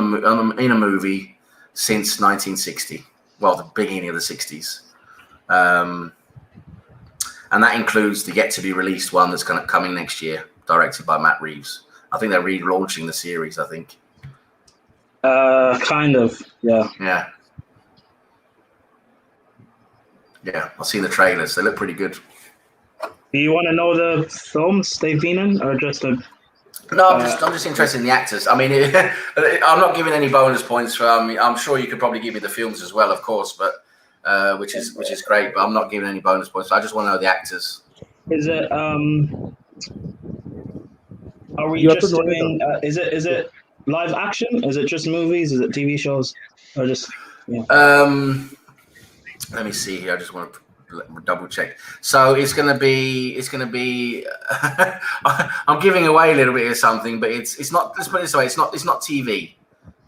a movie since 1960. Well, the beginning of the 60s. And that includes the yet-to-be-released one that's coming next year, directed by Matt Reeves. I think they're relaunching the series, I think. Kind of, yeah. Yeah, I've seen the trailers. They look pretty good. Do you want to know the films they've been in, or just a... No, I'm just interested in the actors. I mean, I'm not giving any bonus points for. I'm sure you could probably give me the films as well, of course, but which is great. But I'm not giving any bonus points. I just want to know the actors. Is it? Are we just doing? Is it live action? Is it just movies? Is it TV shows? Or just? Yeah. Let me see here. I just want to double check. So it's gonna be I'm giving away a little bit of something, but it's not, let's put it this way, it's not TV.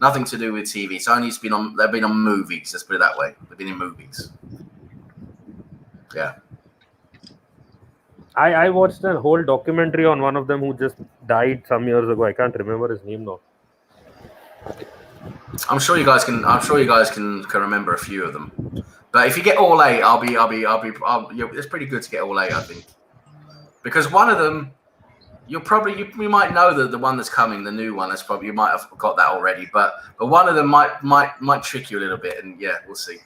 Nothing to do with TV. It's only they've been on movies, let's put it that way. They've been in movies. Yeah. I watched a whole documentary on one of them who just died some years ago. I can't remember his name now. I'm sure you guys can remember a few of them. But if you get all 8, it's pretty good to get all 8, I think. Because one of them, you might know the one that's coming, the new one. That's probably, you might have got that already. But one of them might trick you a little bit, and yeah, we'll see.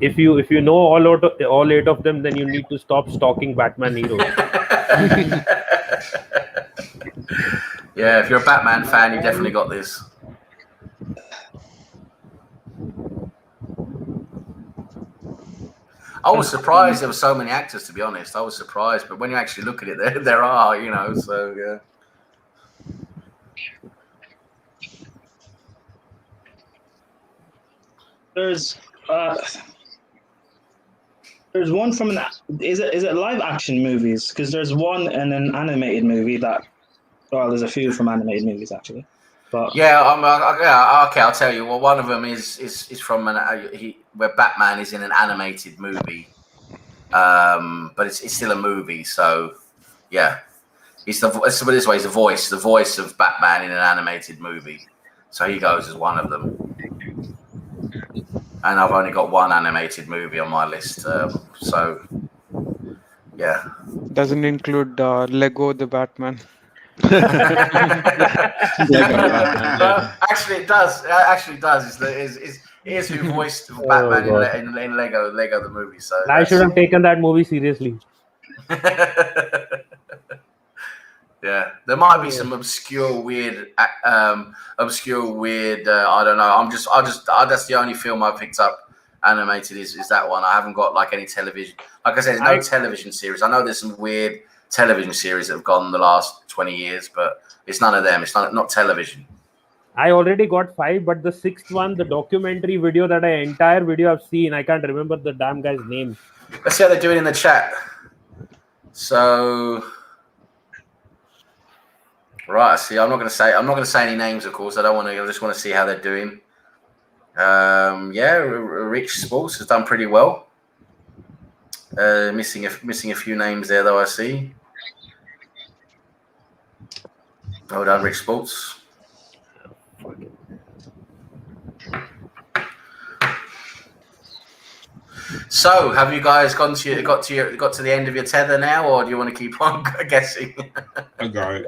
if you know all 8 of them, then you need to stop stalking Batman heroes. Yeah, if you're a Batman fan, you definitely got this. I was surprised there were so many actors, to be honest. I was surprised, but when you actually look at it, there are, you know, so yeah. There's one from is it live action movies? Because there's one in an animated movie that, well, there's a few from animated movies actually. But yeah, okay, I'll tell you. Well, one of them is from where Batman is in an animated movie, but it's still a movie. So yeah, it's this way. It's the voice of Batman in an animated movie. So he goes as one of them. And I've only got one animated movie on my list, so yeah. Doesn't include Lego the Batman. Actually, it does. It is who voiced Batman in Lego the movie. So I should have taken that movie seriously. Yeah, there might be some obscure, weird. I don't know. That's the only film I picked up animated is that one. I haven't got like any television. Like I said, there's no television series. I know there's some weird television series that have gone the last 20 years, but it's none of them. It's not television. I already got 5, but the 6th one, the documentary video entire video I've seen, I can't remember the damn guy's name. Let's see how they're doing in the chat. So. Right, see, I'm not going to say any names, of course. I just want to see how they're doing. Yeah, Rich Sports has done pretty well. Missing a few names there, though. I see. Well done, Rich Sports. So, have you guys got to the end of your tether now, or do you want to keep on guessing? I got it.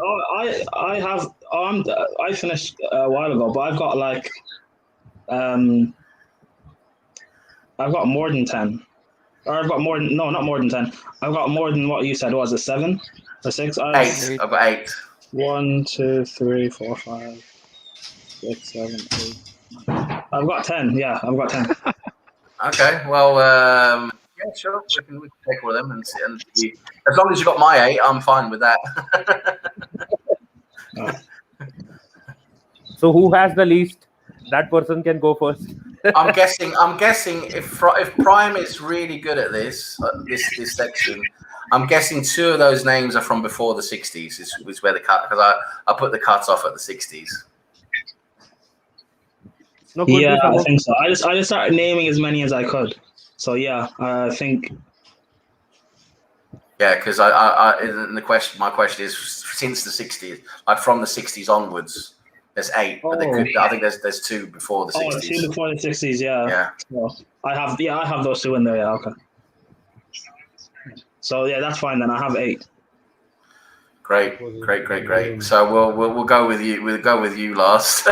I have. I finished a while ago, but I've got like, I've got more than 10, or I've got more than not more than 10. I've got more than what you said. Was it 7 or 6? 8. I've got 8. 1, 2, 3, 4, 5, 6, 7, 8. I've got 10. Yeah, I've got 10. Okay, well, yeah, sure. We can take all of them and see. As long as you got my 8, I'm fine with that. So who has the least? That person can go first. I'm guessing if Prime is really good at this section, I'm guessing 2 of those names are from before the 60s. Is where the cut, because I put the cuts off at the 60s. No, yeah, I think so. I just started naming as many as I could. So yeah, I think. Yeah, because my question is since the 60s, like from the 60s onwards, there's 8, but I think there's 2 before the 60s. 2 before the 60s, yeah. Yeah. So I have those 2 in there. Yeah, okay. So yeah, that's fine then. I have 8. Great. So we'll go with you. We'll go with you last.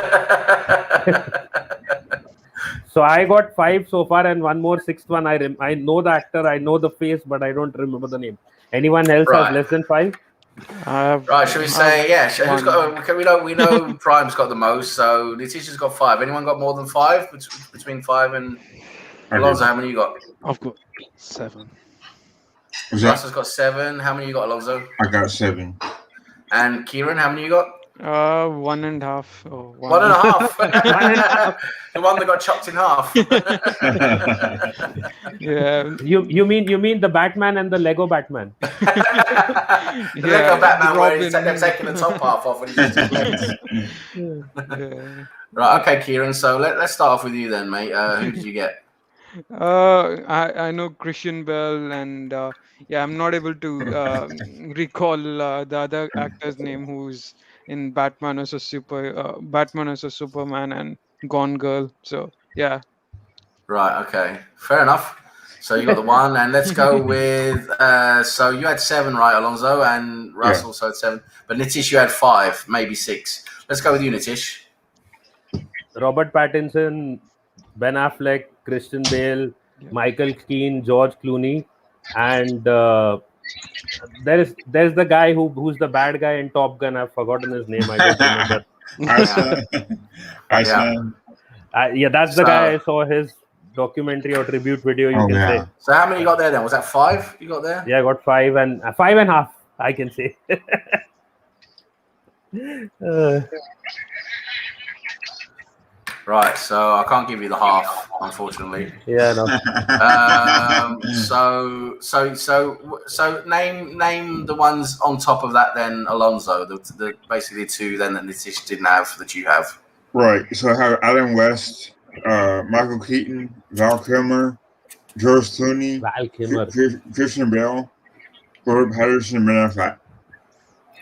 So I got 5 so far, and one more 6th one. I know the actor, I know the face, but I don't remember the name. Anyone else has less than 5? Right, should we say who's got? We know Prime's got the most, so Letitia's got 5. Anyone got more than 5? Between 5 and Alonso, how many you got? I've got 7. Russell's got 7. How many you got, Alonso? I got 7. And Kieran, how many you got? 1.5. Oh, 1.5. The one that got chopped in half. Yeah. You mean the Batman and the Lego Batman? The Lego Batman where they're taking the top half off when he's just Right, okay, Kieran. So let's start off with you then, mate. Who did you get? I know Christian Bale, and I'm not able to recall the other actor's name who's in Batman vs Superman and Gone Girl. So yeah. Right. Okay. Fair enough. So you got the 1, and let's go with. So you had 7, right, Alonso, and Russ also had 7, but Nitish, you had 5, maybe 6. Let's go with you, Nitish. Robert Pattinson, Ben Affleck, Christian Bale, Michael Keane, George Clooney, and there's the guy who's the bad guy in Top Gun. I've forgotten his name. I don't remember. Iceman. Yeah, that's the guy. I saw his documentary or tribute video. You can say. So how many you got there then? Was that 5 you got there? Yeah, I got 5 and a half. I can say. Right, so I can't give you the half, unfortunately. Yeah, no. So name the ones on top of that then, Alonso. The basically 2 then that Nitish didn't have that you have. Right. So I have Adam West, Michael Keaton, Val Kilmer, George Clooney, Christian Bale, Robert Pattinson, Ben Affleck.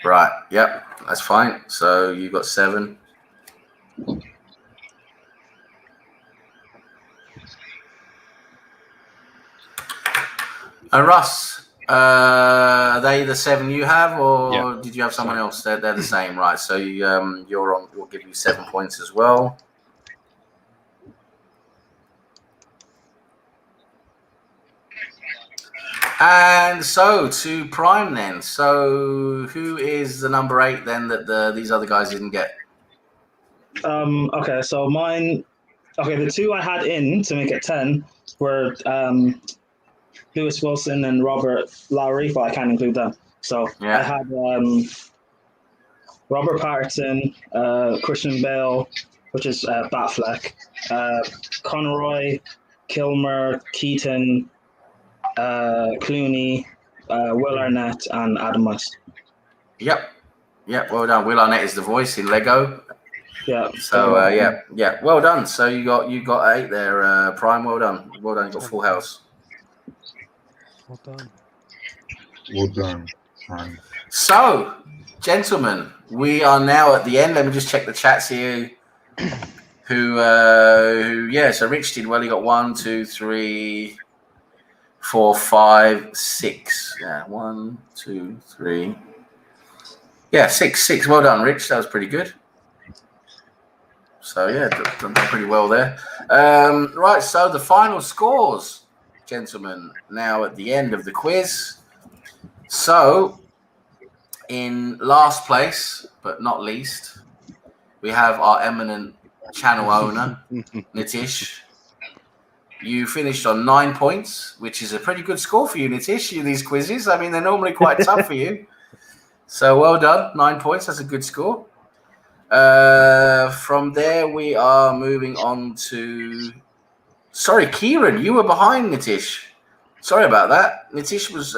Right. Yep. That's fine. So you got 7. And Russ, are they the 7 you have, or did you have someone else? They're the same, right? So you're on. We'll give you 7 points as well. And so to Prime then. So who is the number 8 then that these other guys didn't get? Okay, so mine. Okay, the 2 I had in to make it 10 were Lewis Wilson and Robert Lowry, but I can't include them. So I had Robert Pattinson, Christian Bale, which is Batfleck, Conroy, Kilmer, Keaton, Clooney, Will Arnett, and Adam West. Yep. Well done. Will Arnett is the voice in Lego. Yeah. So yeah. Well done. So you got 8 there, Prime. Well done. You got full house. Well done. Prime. So, gentlemen, we are now at the end. Let me just check the chats here. So Rich did well. He got 1, 2, 3, 4, 5, 6. Yeah, 1, 2, 3. Yeah, 6. Well done, Rich. That was pretty good. So yeah, done pretty well there. Right. So the final scores, gentlemen. Now at the end of the quiz. So in last place, but not least, we have our eminent channel owner, Nitish. You finished on 9 points, which is a pretty good score for you, Nitish. These quizzes, I mean, they're normally quite tough for you. So well done, 9 points. That's a good score. From there, we are moving on to. Sorry, Kieran, you were behind Nitish. Sorry about that. Nitish was.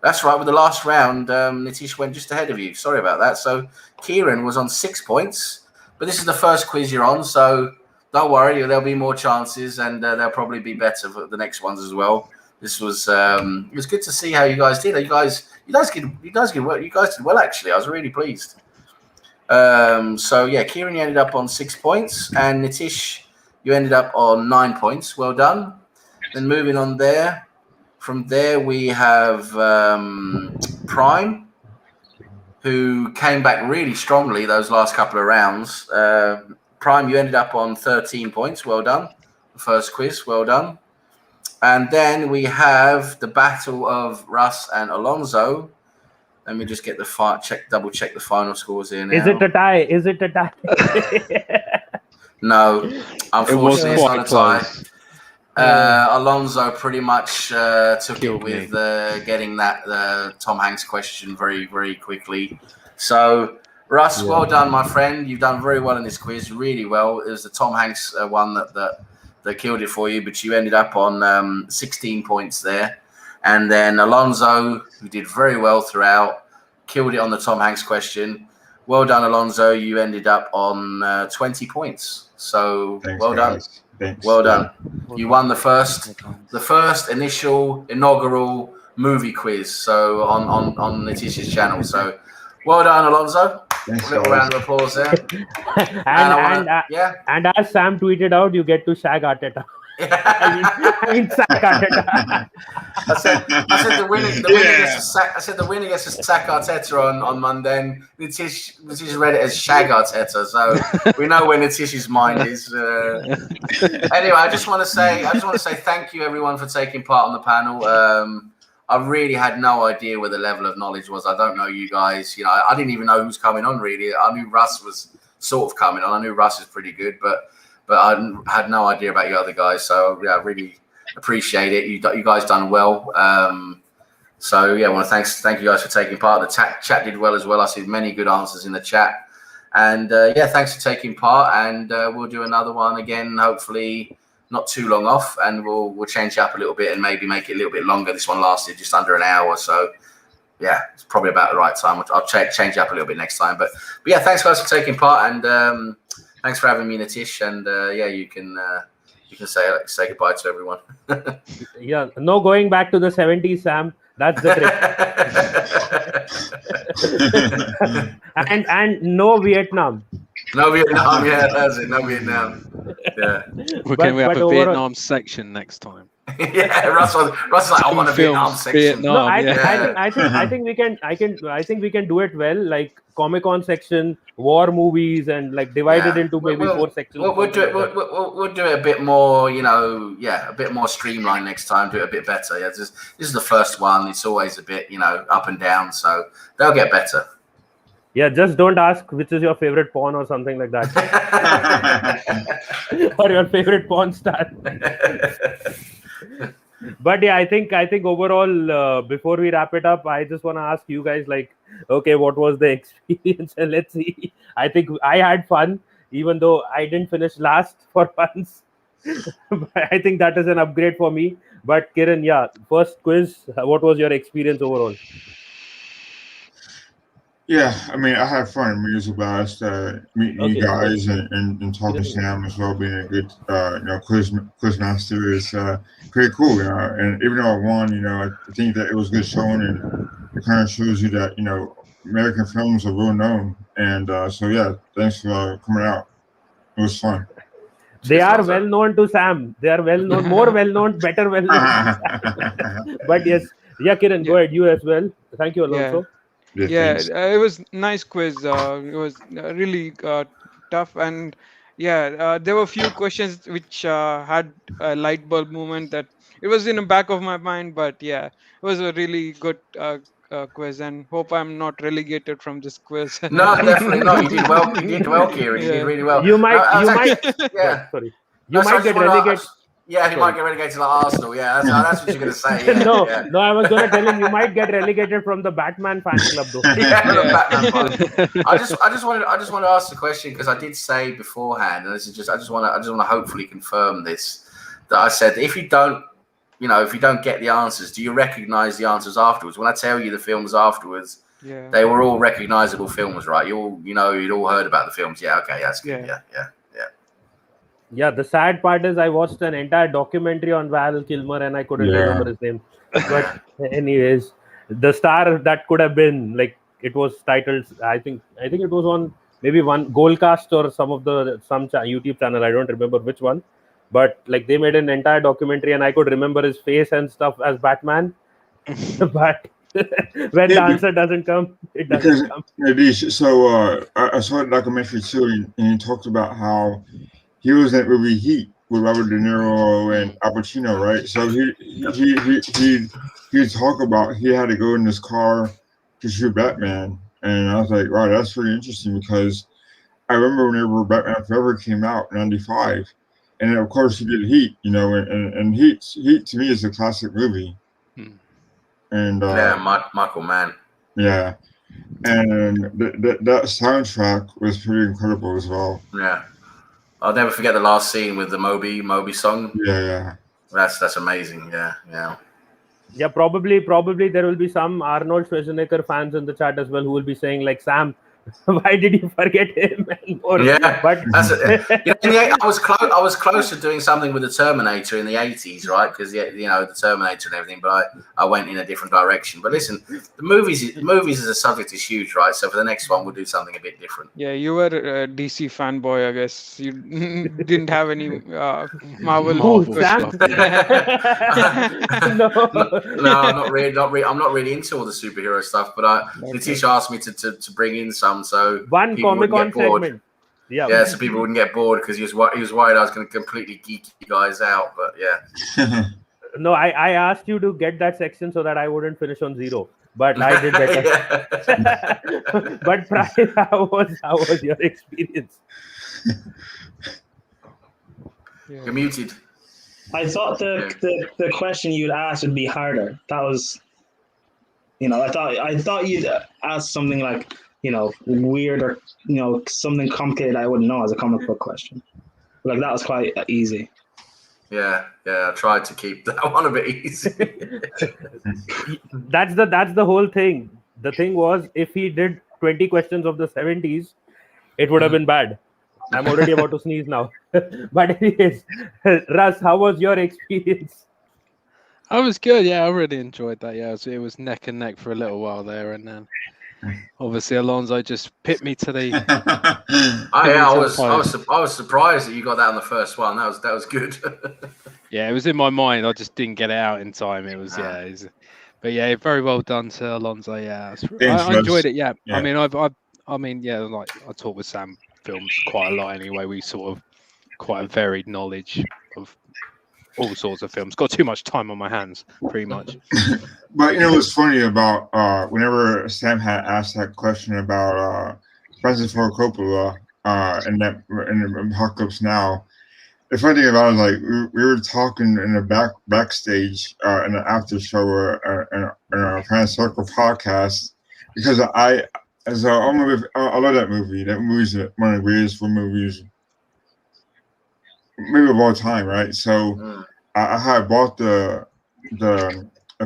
That's right. With the last round, Nitish went just ahead of you. Sorry about that. So Kieran was on 6 points, but this is the first quiz you're on, so don't worry. There'll be more chances, and they'll probably be better for the next ones as well. This was it was good to see how you guys did. You guys did well. You guys did well, actually. I was really pleased. So yeah, Kieran, you ended up on 6 points, and Nitish, you ended up on 9 points. Well done. Then moving on there. From there, we have Prime, who came back really strongly those last couple of rounds. Prime, you ended up on 13 points. Well done. The first quiz. Well done. And then we have the battle of Russ and Alonso. Let me just get double check the final scores here now. Is it a tie? No, unfortunately, it's not a tie. Alonso pretty much took it with getting that Tom Hanks question very, very quickly. So, Russ, well done, my friend. You've done very well in this quiz, really well. It was the Tom Hanks one that killed it for you, but you ended up on 16 points there. And then Alonso, who did very well throughout, killed it on the Tom Hanks question. Well done, Alonso. You ended up on 20 points. So, Thanks, well done. guys. Thanks. Well done. You won the first inaugural movie quiz. So on Nitish's channel. So well done, Alonso. Thanks, A little round of applause there. And as Sam tweeted out, you get to shag Arteta. I mean, sack Arteta. I said the winner gets a sack. I said the winner gets a sack Arteta on Monday. And Nitish read it as shag Arteta, so we know where Nitish's mind is. Anyway, I just want to say thank you everyone for taking part on the panel. I really had no idea where the level of knowledge was. I don't know you guys. You know, I didn't even know who was coming on. Really, I knew Russ was sort of coming on. I knew Russ is pretty good, but I had no idea about you other guys. So yeah, I really appreciate it. You guys done well. So yeah, I want to thank you guys for taking part. The chat did well as well. I see many good answers in the chat, and yeah, thanks for taking part. And we'll do another one again, hopefully not too long off, and we'll change it up a little bit and maybe make it a little bit longer. This one lasted just under an hour, so yeah, it's probably about the right time. I'll change it up a little bit next time. But yeah, thanks guys for taking part, and thanks for having me, Nitish. And yeah, you can say goodbye to everyone. Yeah, no going back to the 70s, Sam. That's the trick. and no Vietnam. No Vietnam, yeah, that's it. No Vietnam. Yeah. We have a Vietnam section next time. Yeah, Russell's like, I want a Vietnam section. Vietnam, No, yeah. I think we can do it well, like Comic-Con section, war movies, and like divided into maybe 4 sections. We'll do it. We'll do it a bit more, a bit more streamlined next time. Do it a bit better. Yeah, this is the first one. It's always a bit, up and down. So they'll get better. Yeah, just don't ask which is your favorite porn or something like that, or your favorite porn star. But yeah, I think overall, before we wrap it up, I just want to ask you guys, like, okay, what was the experience? And let's see. I think I had fun, even though I didn't finish last for once. I think that is an upgrade for me. But Kiran, yeah, first quiz, what was your experience overall? Yeah, I mean, I had fun. I mean, it was a blast meeting you guys and talking to Sam as well, being a good, quiz master is pretty cool, And even though I won, I think that it was good showing, and it kind of shows you that, American films are well known. And so, yeah, thanks for coming out. It was fun. They are well known to Sam. They are well known, more well known, better well known. But yes, yeah, Kiran, go ahead. You as well. Thank you, Alonso. Yeah, it was nice quiz. It was really tough, and yeah, there were a few questions which had a light bulb moment that it was in the back of my mind. But yeah, it was a really good quiz, and hope I'm not relegated from this quiz. No, definitely not. You did well. You did well, Kieran. You did really well. You might. Yeah. Sorry. You might get relegated. Yeah, he might get relegated to the Arsenal. Yeah, that's what you're going to say. Yeah, no, I was going to tell him you might get relegated from the Batman fan club, though. The Batman fan. I just want to ask the question because I did say beforehand, and this is I just want to hopefully confirm this, that I said if you don't get the answers, do you recognise the answers afterwards? When I tell you the films afterwards, they were all recognisable films, right? You'd all heard about the films. Yeah, okay, that's good. Yeah. Yeah, the sad part is I watched an entire documentary on Val Kilmer and I couldn't remember his name. But anyways, the star that could have been, like, it was titled, I think it was on maybe one Goldcast or some YouTube channel. I don't remember which one. But like they made an entire documentary and I could remember his face and stuff as Batman. But when the answer doesn't come, it doesn't come. So I saw the documentary too, and he talked about how he was in that movie Heat with Robert De Niro and Al Pacino, right? So he talk about he had to go in this car to shoot Batman, and I was like, wow, that's really interesting because I remember whenever Batman Forever came out in '95, and then of course he did Heat, and Heat to me is a classic movie. And Michael Mann. Yeah, and that soundtrack was pretty incredible as well. Yeah. I'll never forget the last scene with the Moby song. Yeah. That's amazing. Yeah. Yeah, probably there will be some Arnold Schwarzenegger fans in the chat as well who will be saying like, Sam, Why did you forget him and more? Yeah, But that's it. I was close. I was close to doing something with the Terminator in the 80s, right? Because the Terminator and everything. But I went in a different direction. But listen, the movies as a subject is huge, right? So for the next one, we'll do something a bit different. Yeah, you were a DC fanboy, I guess. You didn't have any Marvel Sam? stuff. No. No, I'm not really. I'm not really into all the superhero stuff. But Letitia asked me to bring in some, so One people wouldn't Comic-Con get bored. segment. Yeah. Yeah, so people wouldn't get bored because he was worried I was going to completely geek you guys out. But yeah. No, I asked you to get that section so that I wouldn't finish on 0. But I did better. But Brian, how was your experience? You're muted. I thought the question you'd ask would be harder. That was, I thought you'd ask something like, weird or something complicated I wouldn't know as a comic book question. Like that was quite easy. Yeah, I tried to keep that one a bit easy. That's the whole thing. The thing was, if he did 20 questions of the 70s, it would have been bad. I'm already about to sneeze now. But anyways, Russ, how was your experience? I was good. Yeah, I really enjoyed that. Yeah, it was neck and neck for a little while there, and then obviously Alonso just pipped me to the. I was surprised that you got that on the first one. That was good. Yeah, it was in my mind. I just didn't get it out in time. It was but yeah, very well done to Alonso. Yeah, I enjoyed it. Yeah, I mean, like I talk with Sam films quite a lot anyway. We sort of quite a varied knowledge of all sorts of films. Got too much time on my hands, pretty much. But what's funny about whenever Sam had asked that question about Francis Ford Coppola in the Apocalypse Now, the funny thing about it is like we were talking in the backstage in the after show in our Fan Circle podcast because I love that movie. That movie's one of the greatest movies maybe of all time, right? So I had bought the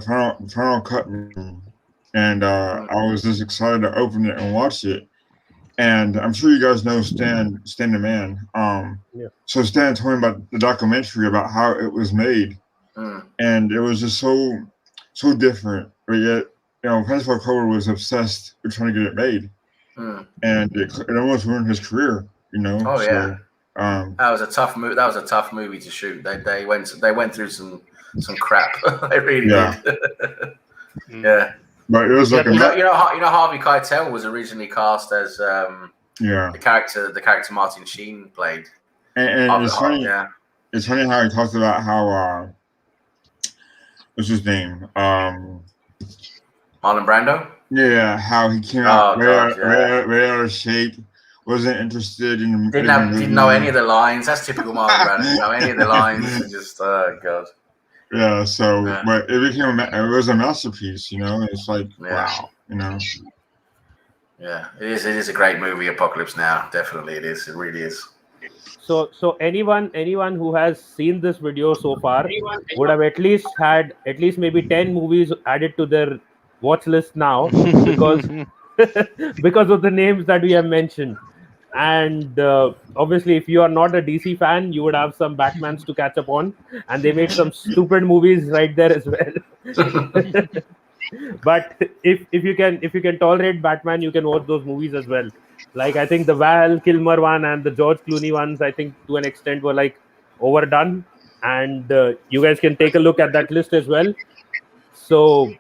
final cut room, and I was just excited to open it and watch it. And I'm sure you guys know Stan the Man. So Stan told me about the documentary about how it was made, and it was just so different. But yet, Francis Ford Coppola was obsessed with trying to get it made, and it almost ruined his career. Oh so, yeah. That was a tough movie. That was a tough movie to shoot. They went through some crap. They really did. Yeah. But it was like Harvey Keitel was originally cast as the character Martin Sheen played. And it's funny. Yeah. It's funny how he talked about how what's his name? Marlon Brando. Yeah, how he came out way out of shape. Wasn't interested in. Didn't know any of the lines. That's typical Marlon Brando. Didn't know any of the lines. And just God. Yeah. So, but it became it was a masterpiece. It's like wow. Yeah, it is. It is a great movie. Apocalypse Now. Definitely, it is. It really is. So anyone who has seen this video so far would have at least maybe 10 movies added to their watch list now because of the names that we have mentioned. And obviously, if you are not a DC fan, you would have some Batmans to catch up on, and they made some stupid movies right there as well. But if you can tolerate Batman, you can watch those movies as well. Like I think the Val Kilmer one and the George Clooney ones, I think to an extent were like overdone, and you guys can take a look at that list as well. So.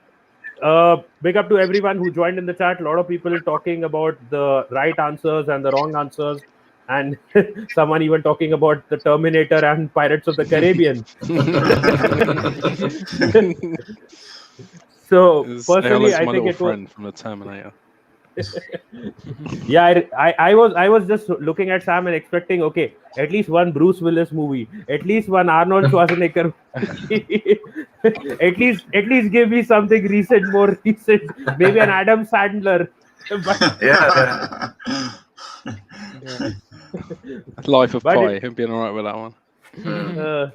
Big up to everyone who joined in the chat. A lot of people talking about the right answers and the wrong answers, and someone even talking about the Terminator and Pirates of the Caribbean. So personally, I think it was from the Terminator. Yeah, I was just looking at Sam and expecting, okay, at least one Bruce Willis movie, at least one Arnold Schwarzenegger at least give me something more recent, maybe an Adam Sandler. But, Life of Pi, he'll be all right with that one. Uh,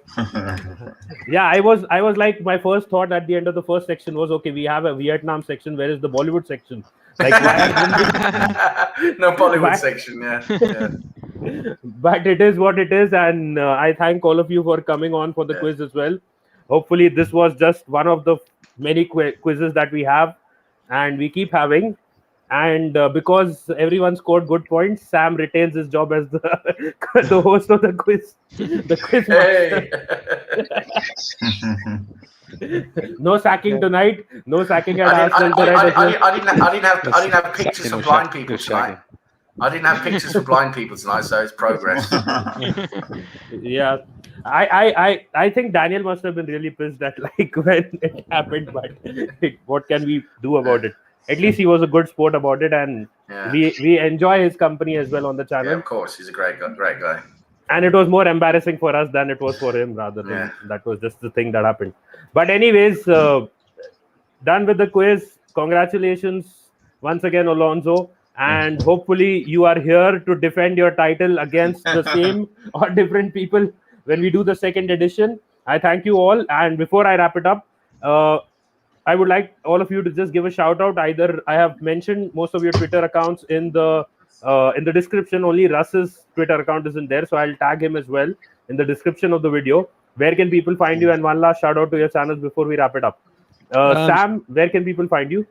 yeah, I was like, my first thought at the end of the first section was, okay, we have a Vietnam section. Where is the Bollywood section? Like, why haven't we? No Bollywood Why? section, yeah. But it is what it is, and I thank all of you for coming on for the quiz as well. Hopefully, this was just one of the many quizzes that we have, and we keep having. And because everyone scored good points, Sam retains his job as the the host of the quiz. The quiz master. No sacking tonight. No sacking at Arsenal tonight. I didn't have pictures for blind people tonight. I didn't have pictures for blind people tonight, so it's progress. Yeah, I think Daniel must have been really pissed at like when it happened, but what can we do about it? At least he was a good sport about it, and we enjoy his company as well on the channel. Yeah, of course, he's a great guy. And it was more embarrassing for us than it was for him, rather than that was just the thing that happened. But anyways, done with the quiz. Congratulations once again, Alonso. And hopefully you are here to defend your title against the same or different people when we do the second edition. I thank you all. And before I wrap it up, I would like all of you to just give a shout out. Either I have mentioned most of your Twitter accounts in the description. Only Russ's Twitter account isn't there, so I'll tag him as well in the description of the video. Where can people find you? And one last shout out to your channels before we wrap it up. Sam, where can people find you?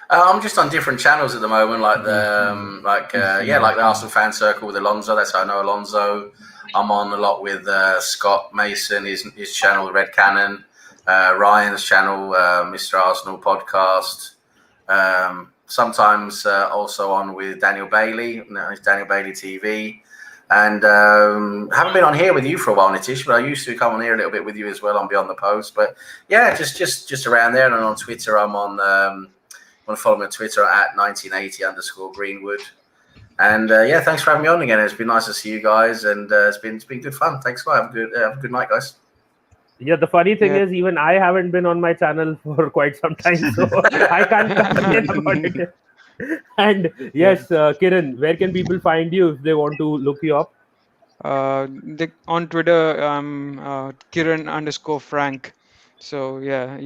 I'm just on different channels at the moment, like the Arsenal Fan Circle with Alonso. That's how I know Alonso. I'm on a lot with Scott Mason, his channel, Red Cannon. Ryan's channel, Mr. Arsenal Podcast. Sometimes also on with Daniel Bailey. It's Daniel Bailey TV. And haven't been on here with you for a while, Nitish, but I used to come on here a little bit with you as well on Beyond the Post. But yeah, just around there. And on Twitter, I'm on. Want to follow me on Twitter at 1980_Greenwood. And thanks for having me on again. It's been nice to see you guys, and it's been good fun. Thanks a lot. Have a good night, guys. Yeah, the funny thing is, even I haven't been on my channel for quite some time, so I can't complain about it. And yes, Kiran, where can people find you if they want to look you up? On Twitter, Kiran_Frank. So yeah,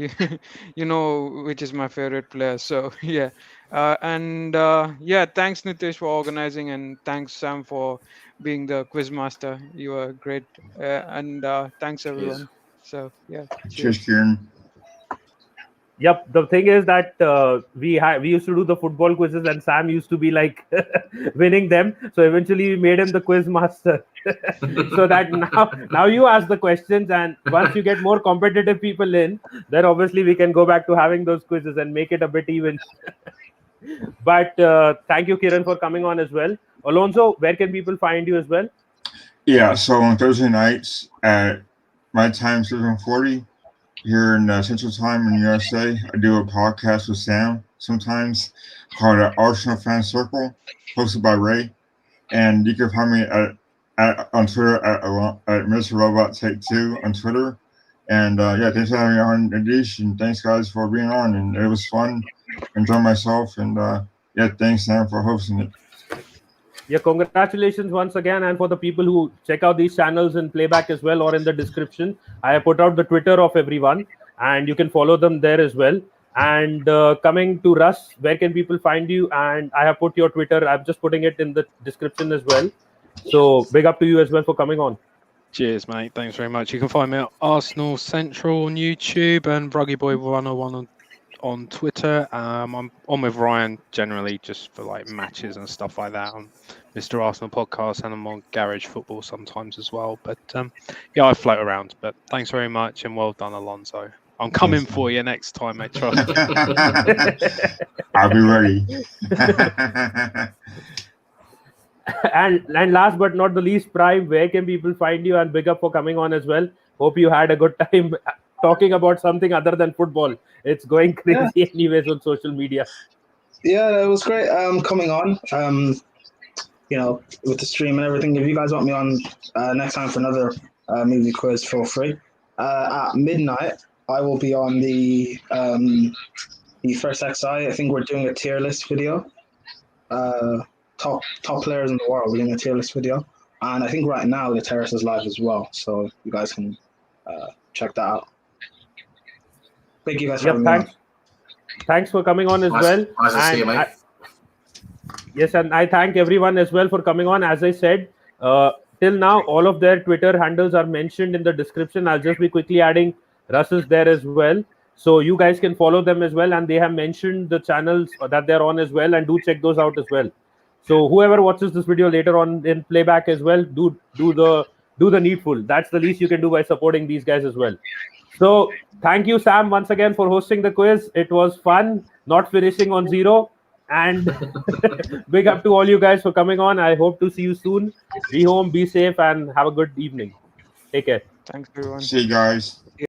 you know which is my favorite player. So yeah, thanks Nitish for organizing, and thanks Sam for being the quiz master. You were great, and thanks everyone. Cheers. So yeah, cheers, Kieran. Yep, the thing is that we used to do the football quizzes, and Sam used to be like winning them. So eventually we made him the quiz master. So that now you ask the questions, and once you get more competitive people in, then obviously we can go back to having those quizzes and make it a bit even. But thank you, Kiran, for coming on as well. Alonso, where can people find you as well? Yeah, so on Thursday nights at my time, 7:40. Here in Central Time in USA, I do a podcast with Sam sometimes called Arsenal Fan Circle, hosted by Ray. And you can find me on Twitter at Mr. Robot Take 2 on Twitter. And thanks for having me on, Adish, and thanks guys for being on. And it was fun. Enjoyed myself, and thanks Sam for hosting it. Yeah, congratulations once again. And for the people who check out these channels in playback as well, or in the description, I have put out the Twitter of everyone, and you can follow them there as well. And coming to Russ, where can people find you? And I have put your Twitter. I'm just putting it in the description as well. So big up to you as well for coming on. Cheers, mate. Thanks very much. You can find me at Arsenal Central on YouTube and Ruggyboy101 on Twitter. I'm on with Ryan generally just for like matches and stuff like that on Mr. Arsenal Podcast, and I'm on Garage Football sometimes as well. But I float around. But thanks very much, and well done, Alonso. I'm coming for you next time, mate. Trust me. I'll be ready. And last but not the least, Prime, where can people find you? And big up for coming on as well. Hope you had a good time talking about something other than football. It's going crazy anyways on social media. Yeah, it was great coming on. With the stream and everything. If you guys want me on next time for another movie quiz, feel free. At midnight, I will be on the First XI. I think we're doing a tier list video. Top players in the world. We're doing a tier list video. And I think right now the terrace is live as well, so you guys can check that out. Thank you guys for having me on. Thanks for coming on as well. Nice to see you, mate. Yes, and I thank everyone as well for coming on. As I said, till now, all of their Twitter handles are mentioned in the description. I'll just be quickly adding Russ's there as well. So you guys can follow them as well. And they have mentioned the channels that they're on as well. And do check those out as well. So whoever watches this video later on in playback as well, do the needful. That's the least you can do by supporting these guys as well. So thank you, Sam, once again for hosting the quiz. It was fun, not finishing on 0. And big up to all you guys for coming on. I hope to see you soon. Be home, be safe, and have a good evening. Take care. Thanks, everyone. See you guys.